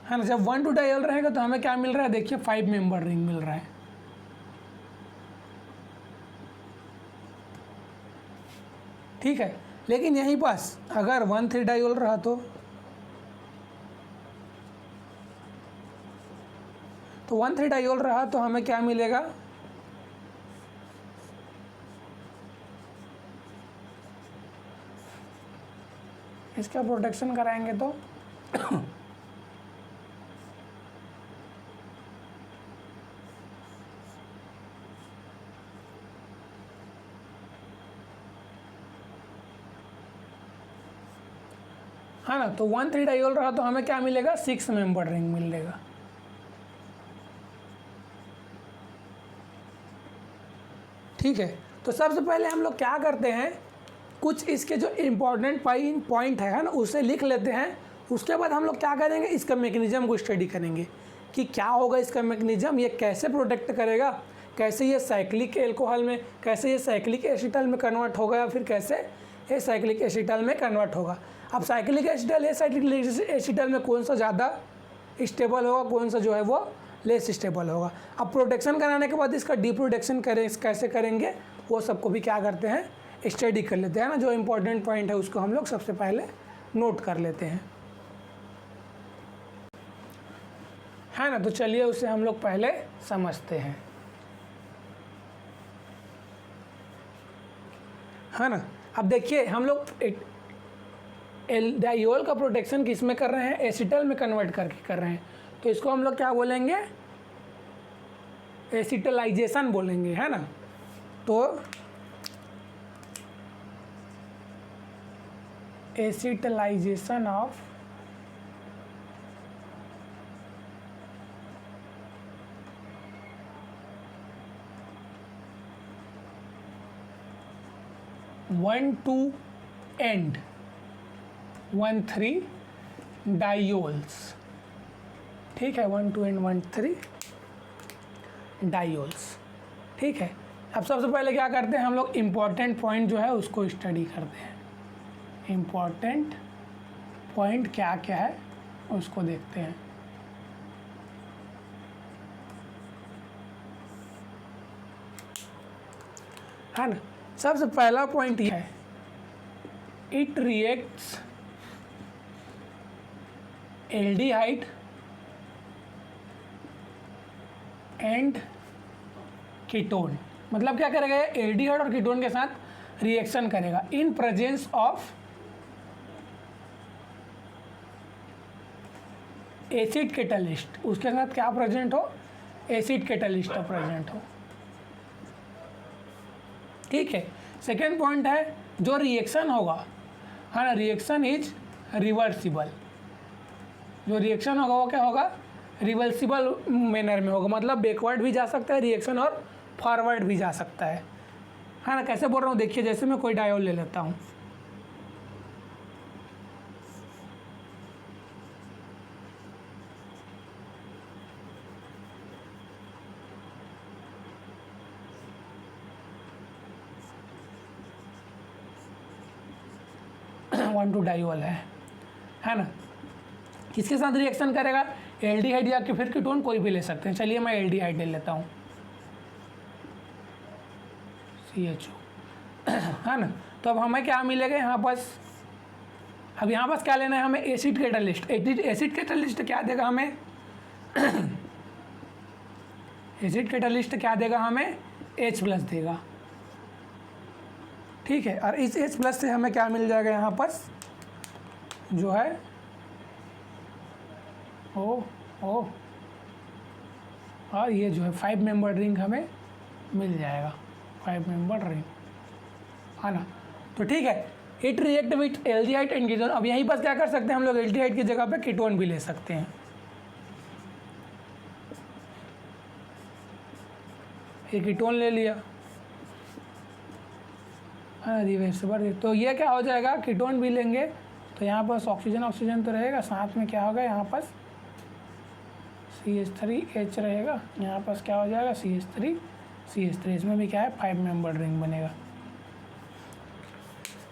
है ना। जब 1,2 डाइयोल रहेगा तो हमें क्या मिल रहा है, देखिए 5 मेंबर रिंग मिल रहा है। ठीक है, लेकिन यहीं पास अगर 1,3 डाइयोल रहा तो 1,3 डाइयोल रहा तो हमें क्या मिलेगा, इसका प्रोटेक्शन कराएंगे तो है ना। तो 1,3 डाइयोल रहा तो हमें क्या मिलेगा, 6 मेंबर रिंग मिलेगा। ठीक है, तो सबसे पहले हम लोग क्या करते हैं, कुछ इसके जो इम्पोर्टेंट पॉइंट है ना उसे लिख लेते हैं। उसके बाद हम लोग क्या करेंगे, इसका मैकेनिज्म को स्टडी करेंगे कि क्या होगा इसका मैकेनिज्म, ये कैसे प्रोटेक्ट करेगा, कैसे ये साइक्लिक एल्कोहल में, कैसे ये साइक्लिक एसिटल में कन्वर्ट होगा, या फिर कैसे ये साइक्लिक एसिटल में कन्वर्ट होगा। अब साइक्लिक एसिटल या साइक्लिक एसिटल में कौन सा ज़्यादा स्टेबल होगा, कौन सा जो है वो लेस स्टेबल होगा। अब प्रोटेक्शन कराने के बाद इसका डिप्रोटेक्शन कैसे करेंगे, वो सबको भी क्या करते हैं, स्टडी कर लेते हैं ना। जो इम्पोर्टेंट पॉइंट है उसको हम लोग सबसे पहले नोट कर लेते हैं, है ना। तो चलिए उसे हम लोग पहले समझते हैं, है ना। अब देखिए हम लोग डाइयोल का प्रोटेक्शन किस में कर रहे हैं, एसिटल में कन्वर्ट करके कर रहे हैं। तो इसको हम लोग क्या बोलेंगे, एसिटलाइजेशन बोलेंगे, है ना। तो एसिटलाइजेशन ऑफ वन टू एंड 1,3 डाइयोल्स। ठीक है, 1,2 एंड 1,3 डाइयोल्स। ठीक है, अब सबसे पहले क्या करते हैं हम लोग, इम्पॉर्टेंट पॉइंट जो है उसको स्टडी करते हैं। इम्पॉर्टेंट पॉइंट क्या क्या है उसको देखते हैं, है ना। सबसे पहला पॉइंट ये है, it reacts aldehyde and ketone. मतलब क्या करेगा, एल्डिहाइड और कीटोन के साथ रिएक्शन करेगा in presence of acid catalyst. उसके साथ क्या प्रेजेंट हो, एसिड कैटलिस्ट प्रेजेंट हो। ठीक है, सेकेंड पॉइंट है जो रिएक्शन होगा, है ना, रिएक्शन इज रिवर्सिबल। जो रिएक्शन होगा वो क्या होगा, रिवर्सिबल मैनर में होगा। मतलब बैकवर्ड भी जा सकता है रिएक्शन और फॉरवर्ड भी जा सकता है ना। कैसे बोल रहा हूँ देखिए, जैसे मैं कोई डायोल ले लेता हूँ, वन टू डायोल है ना। किसके साथ रिएक्शन करेगा, एल्डिहाइड या फिर कीटोन, कोई भी ले सकते हैं। चलिए मैं एल्डिहाइड ले लेता हूँ, CHO, है ना। तो अब हमें क्या मिलेगा यहाँ पास, अब यहाँ पास क्या लेना है हमें, एसिड कैटलिस्ट। एसिड कैटलिस्ट क्या देगा हमें एसिड कैटलिस्ट क्या देगा हमें, H+ देगा। ठीक है, और इस H+ से हमें क्या मिल जाएगा यहाँ पास, जो है ओ और ये जो है 5 मेंबर रिंग हमें मिल जाएगा। 5 मेंबर रिंग, है ना। तो ठीक है, it react with aldehyde and ketone. अब यहीं पर क्या कर सकते हैं हम लोग, एल्डिहाइड की जगह पे कीटोन भी ले सकते हैं। एक कीटोन ले लिया, हाँ रिवर्सिबल। तो ये क्या हो जाएगा, कीटोन भी लेंगे तो यहाँ पर ऑक्सीजन ऑक्सीजन तो रहेगा, साथ में क्या होगा यहाँ पर CH3H रहेगा, यहाँ पर क्या हो जाएगा CH3, इसमें भी क्या है 5 मेंबर रिंग बनेगा।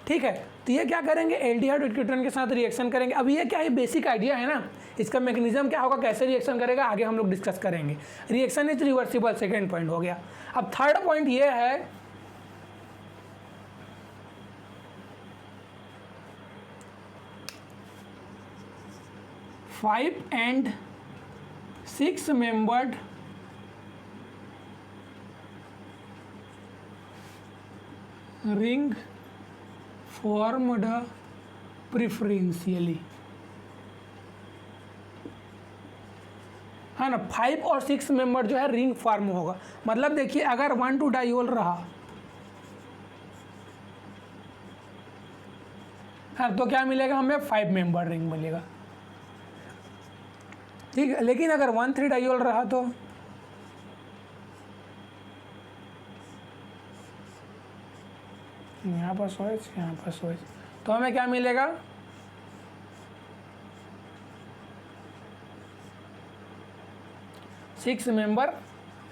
ठीक है, तो ये क्या करेंगे, एल्डिहाइड और कीटोन के साथ रिएक्शन करेंगे। अब ये क्या है, बेसिक आइडिया है ना, इसका मैकेनिज्म क्या होगा, कैसे रिएक्शन करेगा आगे हम लोग डिस्कस करेंगे। Reaction is reversible, second point हो गया। अब थर्ड पॉइंट ये है 5 and 6 membered ring formed preferentially, है ना। 5 और 6 मेंबर जो है रिंग फॉर्म होगा। मतलब देखिए अगर 1,2 डाइओल रहा है तो क्या मिलेगा हमें, 5 मेंबर रिंग मिलेगा। ठीक है, लेकिन अगर 1,3 डाइओल रहा तो यहाँ पर सोच, यहाँ पर सोच, तो हमें क्या मिलेगा, सिक्स मेंबर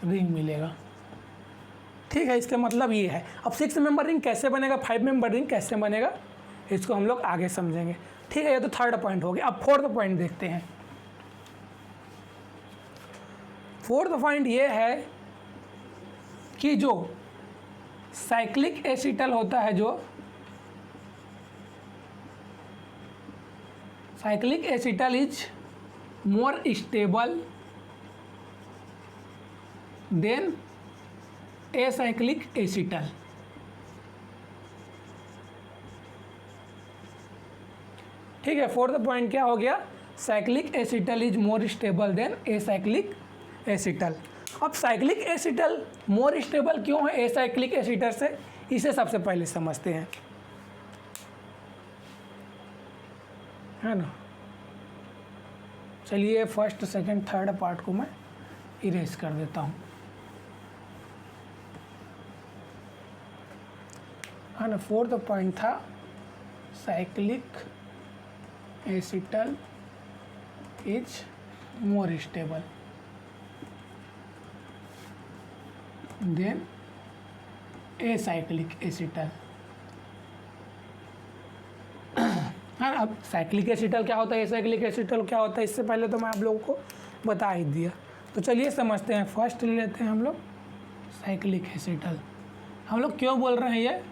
रिंग मिलेगा। ठीक है, इसका मतलब ये है। अब 6 मेंबर रिंग कैसे बनेगा, 5 मेंबर रिंग कैसे बनेगा, इसको हम लोग आगे समझेंगे। ठीक है, ये तो थर्ड पॉइंट हो गया। अब फोर्थ पॉइंट देखते हैं। फोर्थ पॉइंट ये है कि जो साइक्लिक एसिटल होता है, जो cyclic acetal is more stable than acyclic acetal. ठीक है, फोर्थ पॉइंट क्या हो गया, cyclic acetal is more stable than acyclic acetal. अब साइक्लिक एसिटल मोर स्टेबल क्यों है एसाइक्लिक एसिटल से, इसे सबसे पहले समझते हैं, है ना। चलिए फर्स्ट सेकंड थर्ड पार्ट को मैं इरेज कर देता हूँ, है ना। फोर्थ पॉइंट था cyclic acetal is more stable than acyclic acetal, हाँ। अब साइक्लिक एसिटल क्या होता है, एसाइक्लिक एसिटल क्या होता है, इससे पहले तो मैं आप लोगों को बता ही दिया। तो चलिए समझते हैं। फर्स्ट ले लेते हैं हम लोग साइक्लिक एसिटल। हम लोग क्यों बोल रहे हैं, ये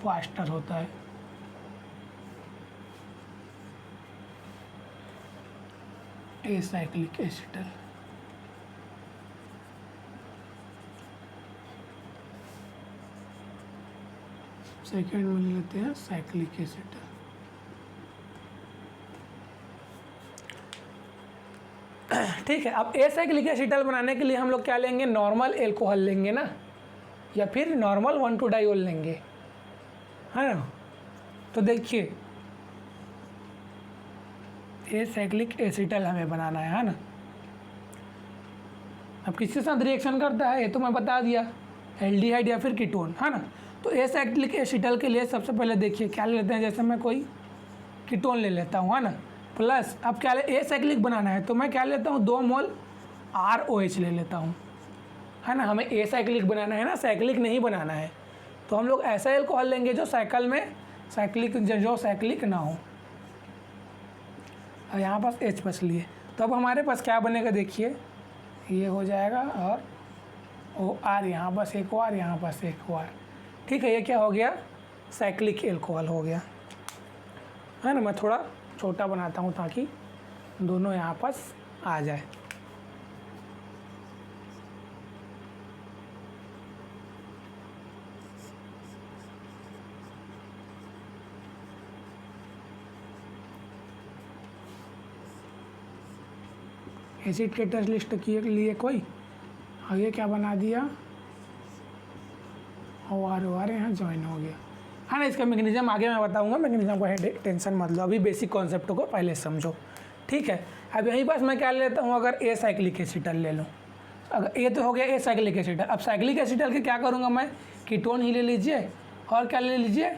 फास्टर होता है। एसाइक्लिक एसिटल, सेकेंड में ले लेते हैं साइक्लिक एसिटल। ठीक है, अब एसाइक्लिक एसिटल बनाने के लिए हम लोग क्या लेंगे, नॉर्मल एल्कोहल लेंगे ना, या फिर नॉर्मल 1,2 डाइओल लेंगे, है ना। तो देखिए एसाइक्लिक एसिटल हमें बनाना है ना। अब किसके साथ रिएक्शन करता है ये तो मैं बता दिया, एल्डिहाइड या फिर कीटोन, है ना। तो एसाइक्लिक एसिटल के लिए सबसे पहले देखिए क्या ले लेते हैं, जैसे मैं कोई कीटोन ले लेता हूँ, है ना। प्लस अब क्या एसाइक्लिक बनाना है तो मैं क्या लेता हूँ, 2 मोल ROH ले लेता हूँ, है ना। हमें एसाइक्लिक बनाना है ना, साइक्लिक नहीं बनाना है। तो हम लोग ऐसा एल्कोहल लेंगे जो साइकिल में साइक्लिक जो साइक्लिक ना हो। और यहाँ पास H बच लिए, तो अब हमारे पास क्या बनेगा, देखिए ये हो जाएगा और OR, यहाँ पास एक OR, यहाँ पास एक OR। ठीक है, ये क्या हो गया, साइक्लिक एल्कोहल हो गया, है ना। मैं थोड़ा छोटा बनाता हूँ ताकि दोनों यहाँ पास आ जाए। एसिड कैटलिस्ट के लिए कोई, और ये क्या बना दिया, OR यहाँ ज्वाइन हो गया, है ना। इसका मैकेनिज्म आगे मैं बताऊंगा, मैकेनिज्म को टेंशन मत लो, अभी बेसिक कॉन्सेप्ट को पहले समझो, ठीक है। अब यहीं पास मैं क्या लेता हूँ, अगर ए साइक्लिक एसिटल ले लूँ, अगर ये तो हो गया ए साइक्लिक एसिटल। अब साइक्लिक एसिटल के क्या करूँगा मैं, कीटोन ही ले लीजिए और क्या ले लीजिए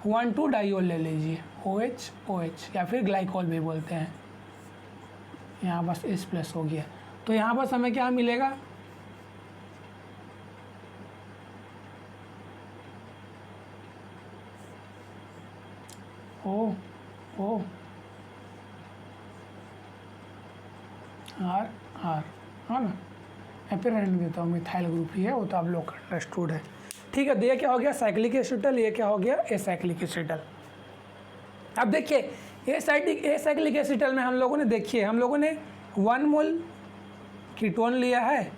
1,2 डाइओल ले लीजिए, OH या फिर ग्लाइकोल भी बोलते हैं। यहाँ बस H+ हो गया, तो यहाँ बस हमें क्या मिलेगा, O R है ना। या फिर रहने देता हूँ, मिथाइल ग्रुप ही है वो, तो आप लोग अंडरस्टूड है, ठीक है। तो ये क्या हो गया साइक्लिक एसिटल, ये क्या हो गया एसाइक्लिक एसिटल। अब देखिए एसाइक्लिक एसिटल में हम लोगों ने 1 मोल कीटोन लिया है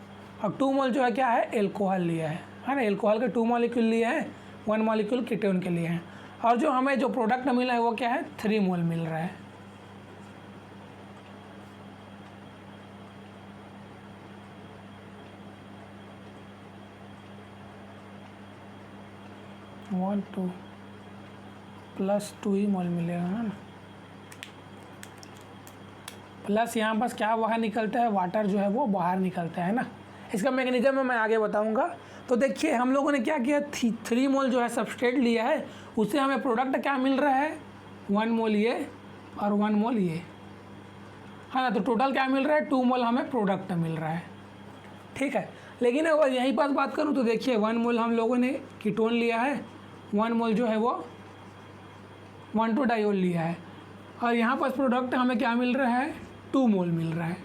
और 2 मोल जो है क्या है एल्कोहल लिया है ना। एल्कोहल के 2 मॉलिक्यूल लिए हैं, 1 मॉलिक्यूल कीटोन के लिए हैं, और जो हमें जो प्रोडक्ट मिला है वो क्या है 3 मोल मिल रहा है। वन 2 +2 ही मोल मिलेगा, है ना। प्लस यहाँ बस क्या बाहर निकलता है, वाटर जो है वो बाहर निकलता है ना। इसका मैकेनिज्म मैं आगे बताऊंगा। तो देखिए हम लोगों ने क्या किया, 3 मोल जो है सबस्ट्रेट लिया है, उससे हमें प्रोडक्ट क्या मिल रहा है 1 मोल ये और 1 मोल ये, है ना। तो टोटल क्या मिल रहा है 2 मोल हमें प्रोडक्ट मिल रहा है, ठीक है। लेकिन अगर यहीं पास बात करूँ तो देखिए 1 मोल हम लोगों ने कीटोन लिया है, 1 मोल जो है वो 1,2 डाइओल लिया है, और यहाँ पर प्रोडक्ट हमें क्या मिल रहा है 2 मोल मिल रहा है,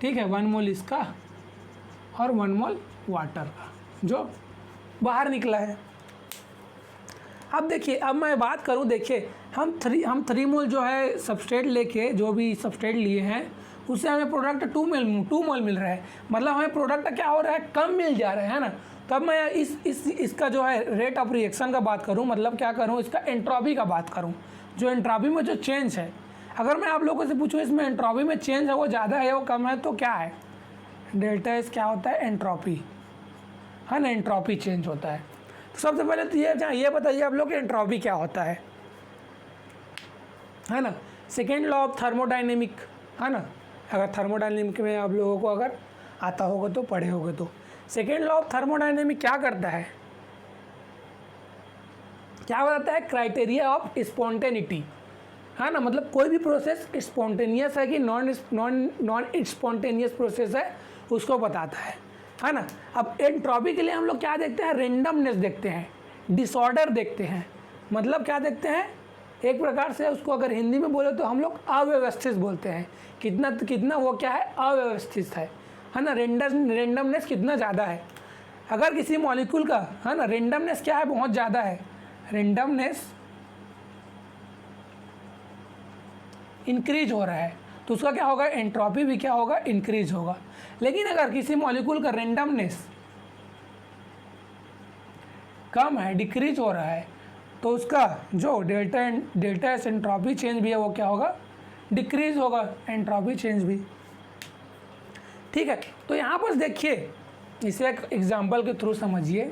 ठीक है। 1 मोल इसका और 1 मोल वाटर का जो बाहर निकला है। अब देखिए, अब मैं बात करूं, देखिए हम 3 मोल जो है सबस्ट्रेट लेके, जो भी सबस्ट्रेट लिए हैं उससे हमें प्रोडक्ट 2 मोल मिल रहा है, मतलब हमें प्रोडक्ट क्या हो रहा है कम मिल जा रहा है ना। तो अब मैं इसका जो है रेट ऑफ रिएक्शन का बात करूं, मतलब क्या करूं इसका एंट्रोपी का बात करूं, जो एंट्रोपी में जो चेंज है, अगर मैं आप लोगों से पूछूं इसमें एंट्रोपी में चेंज है वो ज़्यादा है वो कम है, तो क्या है डेल्टा एस क्या होता है एंट्रोपी, है ना। एंट्रोपी चेंज होता है। तो सबसे पहले तो ये बताइए आप लोग एंट्रोपी क्या होता है ना। सेकेंड लॉ ऑफ थर्मोडाइनेमिक, है ना। अगर थर्मोडाइनेमिक में आप लोगों को अगर आता होगा तो पढ़े होगे, तो सेकेंड लॉ ऑफ थर्मोडाइनेमिक क्या करता है, क्या बताता है क्राइटेरिया ऑफ स्पॉन्टेनिटी, है ना। मतलब कोई भी प्रोसेस स्पॉन्टेनियस है कि नॉन स्पॉन्टेनियस प्रोसेस है उसको बताता है ना। अब एंट्रोपी के लिए हम लोग क्या देखते हैं, रेंडमनेस देखते हैं, डिसऑर्डर देखते हैं, मतलब क्या देखते हैं एक प्रकार से उसको अगर हिंदी में बोले तो हम लोग अव्यवस्थित बोलते हैं, कितना वो क्या है अव्यवस्थित है ना। रेंडमनेस कितना ज़्यादा है, अगर किसी मॉलिक्यूल का, है ना, रेंडमनेस क्या है बहुत ज़्यादा है, रेंडमनेस इंक्रीज हो रहा है, तो उसका क्या होगा एंट्रोपी भी क्या होगा इंक्रीज होगा। लेकिन अगर किसी मॉलिक्यूल का रेंडमनेस कम है, डिक्रीज हो रहा है, तो उसका जो डेल्टा एस एंट्रोपी चेंज भी है वो क्या होगा डिक्रीज होगा, एंट्रोपी चेंज भी, ठीक है। तो यहाँ पर देखिए इसे एक एग्जांपल के थ्रू समझिए।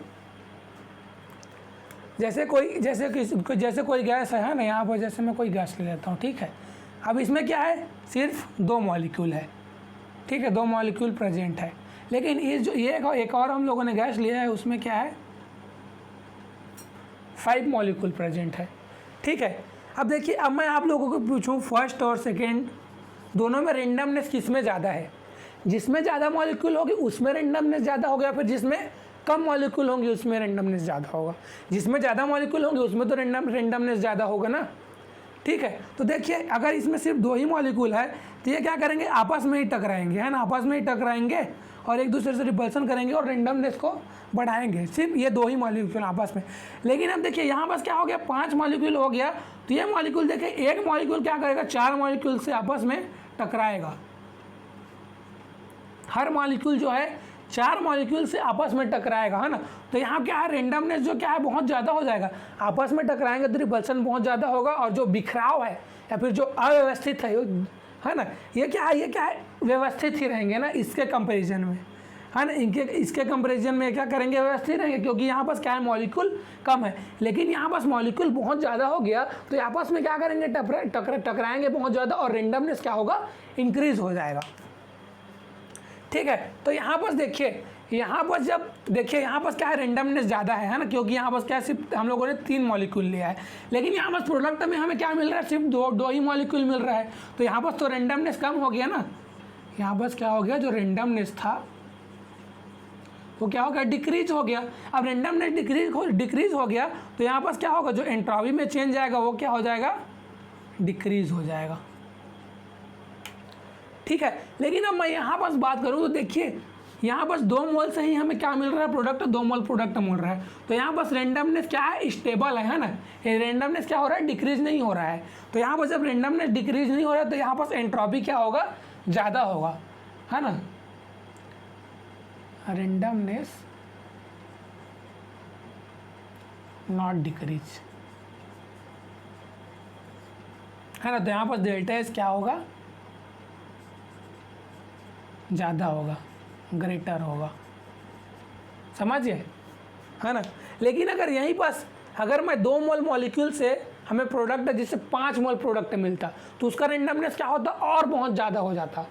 जैसे कोई गैस है ना, यहाँ पर जैसे मैं कोई गैस ले लेता हूँ, ठीक है। अब इसमें क्या है सिर्फ 2 मॉलिक्यूल है, ठीक है, 2 मॉलिक्यूल प्रेजेंट है। लेकिन ये एक और हम लोगों ने गैस लिया है, उसमें क्या है 5 मॉलिक्यूल प्रेजेंट है, ठीक है। अब देखिए, अब मैं आप लोगों को पूछूं फर्स्ट और सेकेंड दोनों में रेंडमनेस किस में ज़्यादा है, जिसमें ज़्यादा मॉलिक्यूल होगी उसमें रेंडमनेस ज़्यादा होगा, फिर जिसमें कम मॉलिक्यूल होंगे उसमें रेंडमनेस ज़्यादा होगा। जिसमें ज़्यादा मॉलिक्यूल होंगे उसमें तो रेंडमनेस ज़्यादा होगा ना, ठीक है। तो देखिए अगर इसमें सिर्फ 2 ही मॉलिक्यूल है तो ये क्या करेंगे आपस में ही टकराएंगे, है ना, आपस में ही टकराएंगे और एक दूसरे से रिपल्सन करेंगे और रेंडमनेस को बढ़ाएंगे, सिर्फ ये 2 ही मॉलिक्यूल आपस में। लेकिन अब देखिए यहाँ बस क्या हो गया 5 मॉलिक्यूल हो गया, तो ये मॉलिक्यूल देखिए एक मॉलिक्यूल क्या करेगा 4 मॉलिक्यूल से आपस में टकराएगा। हर मॉलिक्यूल जो है 4 मॉलिक्यूल से आपस में टकराएगा, है ना। तो यहाँ क्या है रेंडमनेस जो क्या है बहुत ज़्यादा हो जाएगा, आपस में टकराएंगे तो रिपल्सन बहुत ज़्यादा होगा, और जो बिखराव है या फिर जो अव्यवस्थित है ना, ये क्या है व्यवस्थित ही रहेंगे ना इसके कंपैरिजन में, है ना, इनके इसके कंपेरिजन में क्या करेंगे, व्यवस्थित रहेंगे, क्योंकि यहाँ पास क्या है, मॉलिक्यूल कम है। लेकिन यहाँ पास मॉलिक्यूल बहुत ज़्यादा हो गया तो आपस में क्या करेंगे, टकराएंगे बहुत ज़्यादा और रेंडमनेस क्या होगा, इंक्रीज हो जाएगा। ठीक है, तो यहाँ पर देखिए, यहाँ पर जब देखिए यहाँ पर क्या है, रेंडमनेस ज़्यादा है ना, क्योंकि यहाँ पर क्या है, सिर्फ हम लोगों ने 3 मॉलिक्यूल लिया है। लेकिन यहाँ पर प्रोडक्ट में हमें क्या मिल रहा है, सिर्फ दो ही मॉलिक्यूल मिल रहा है। तो यहाँ पर तो रेंडमनेस कम हो गया ना, यहाँ पर क्या हो गया, जो रेंडमनेस था वो क्या हो गया, डिक्रीज हो गया। अब रेंडमनेस डिक्रीज हो गया तो यहाँ पर क्या होगा, जो एंट्रोपी में चेंज आएगा वो क्या हो जाएगा, डिक्रीज हो जाएगा। ठीक है, लेकिन अब मैं यहाँ पर बात करूँ तो देखिए यहाँ बस 2 मोल से ही हमें क्या मिल रहा है, प्रोडक्ट, 2 मोल प्रोडक्ट मिल रहा है। तो यहाँ बस रेंडमनेस क्या है, स्टेबल है ना, ये रेंडमनेस क्या हो रहा है, डिक्रीज नहीं हो रहा है। तो यहाँ पर जब रेंडमनेस डिक्रीज नहीं हो रहा है तो यहाँ पर एंट्रोपी क्या होगा, ज़्यादा होगा, है ना, रेंडमनेस नॉट डिक्रीज, है ना। तो यहाँ पर डेल्टा एस क्या होगा, ज़्यादा होगा, ग्रेटर होगा, समझिए, है ना। लेकिन अगर यहीं पास अगर मैं 2 मोल मॉलिक्यूल से हमें प्रोडक्ट जिससे 5 मोल प्रोडक्ट मिलता तो उसका रेंडमनेस क्या होता, और बहुत ज़्यादा हो जाता,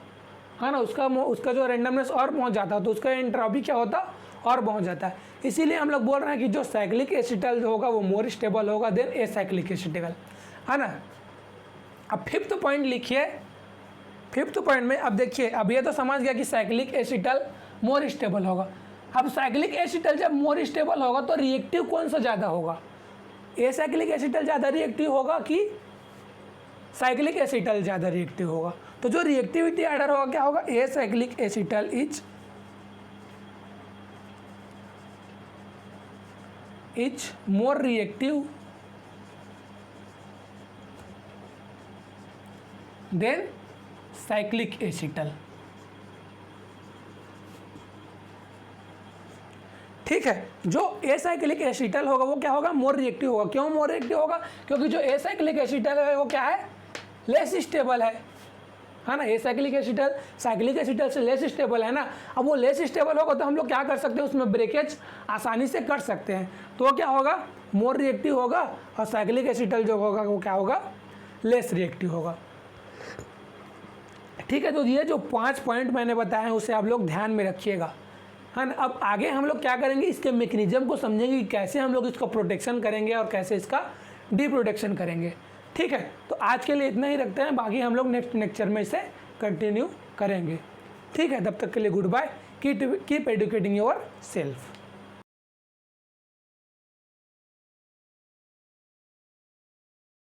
है ना, उसका जो रेंडमनेस और पहुँच जाता तो उसका एंट्रोपी क्या होता, और पहुँच जाता है। इसीलिए हम लोग बोल रहे हैं कि जो साइक्लिक एसिटल होगा वो मोर स्टेबल होगा देन एसाइक्लिक एसिटिकल, है ना। अब 5th पॉइंट लिखिए। 5th पॉइंट में अब देखिए, अब ये तो समझ गया कि साइक्लिक एसिटल मोर स्टेबल होगा। अब साइक्लिक एसिटल जब मोर स्टेबल होगा तो रिएक्टिव कौन सा ज़्यादा होगा, एसाइक्लिक एसिटल ज़्यादा रिएक्टिव होगा कि साइक्लिक एसिटल ज़्यादा रिएक्टिव होगा। तो जो रिएक्टिविटी ऑर्डर होगा क्या होगा, acyclic acetal is more reactive than cyclic acetal. ठीक है, जो एसाइक्लिक एसिटल होगा वो क्या होगा, मोर रिएक्टिव होगा। क्यों मोर रिएक्टिव होगा, क्योंकि जो एसाइक्लिक एसिटल है वो क्या है, लेस स्टेबल है ना। एसाइक्लिक एसिटल साइक्लिक एसिटल से लेस स्टेबल है ना। अब वो लेस स्टेबल होगा तो हम लोग क्या कर सकते हैं, उसमें ब्रेकेज आसानी से कर सकते हैं। तो क्या होगा, मोर रिएक्टिव होगा, और साइक्लिक एसिटल जो होगा वो क्या होगा, लेस रिएक्टिव होगा। ठीक है, तो ये जो 5 पॉइंट मैंने बताए हैं उसे आप लोग ध्यान में रखिएगा, है ना। अब आगे हम लोग क्या करेंगे, इसके मैकेनिज्म को समझेंगे कि कैसे हम लोग इसका प्रोटेक्शन करेंगे और कैसे इसका डी प्रोटेक्शन करेंगे। ठीक है, तो आज के लिए इतना ही रखते हैं, बाकी हम लोग नेक्स्ट लेक्चर में इसे कंटिन्यू करेंगे। ठीक है, तब तक के लिए goodbye, keep educating your self.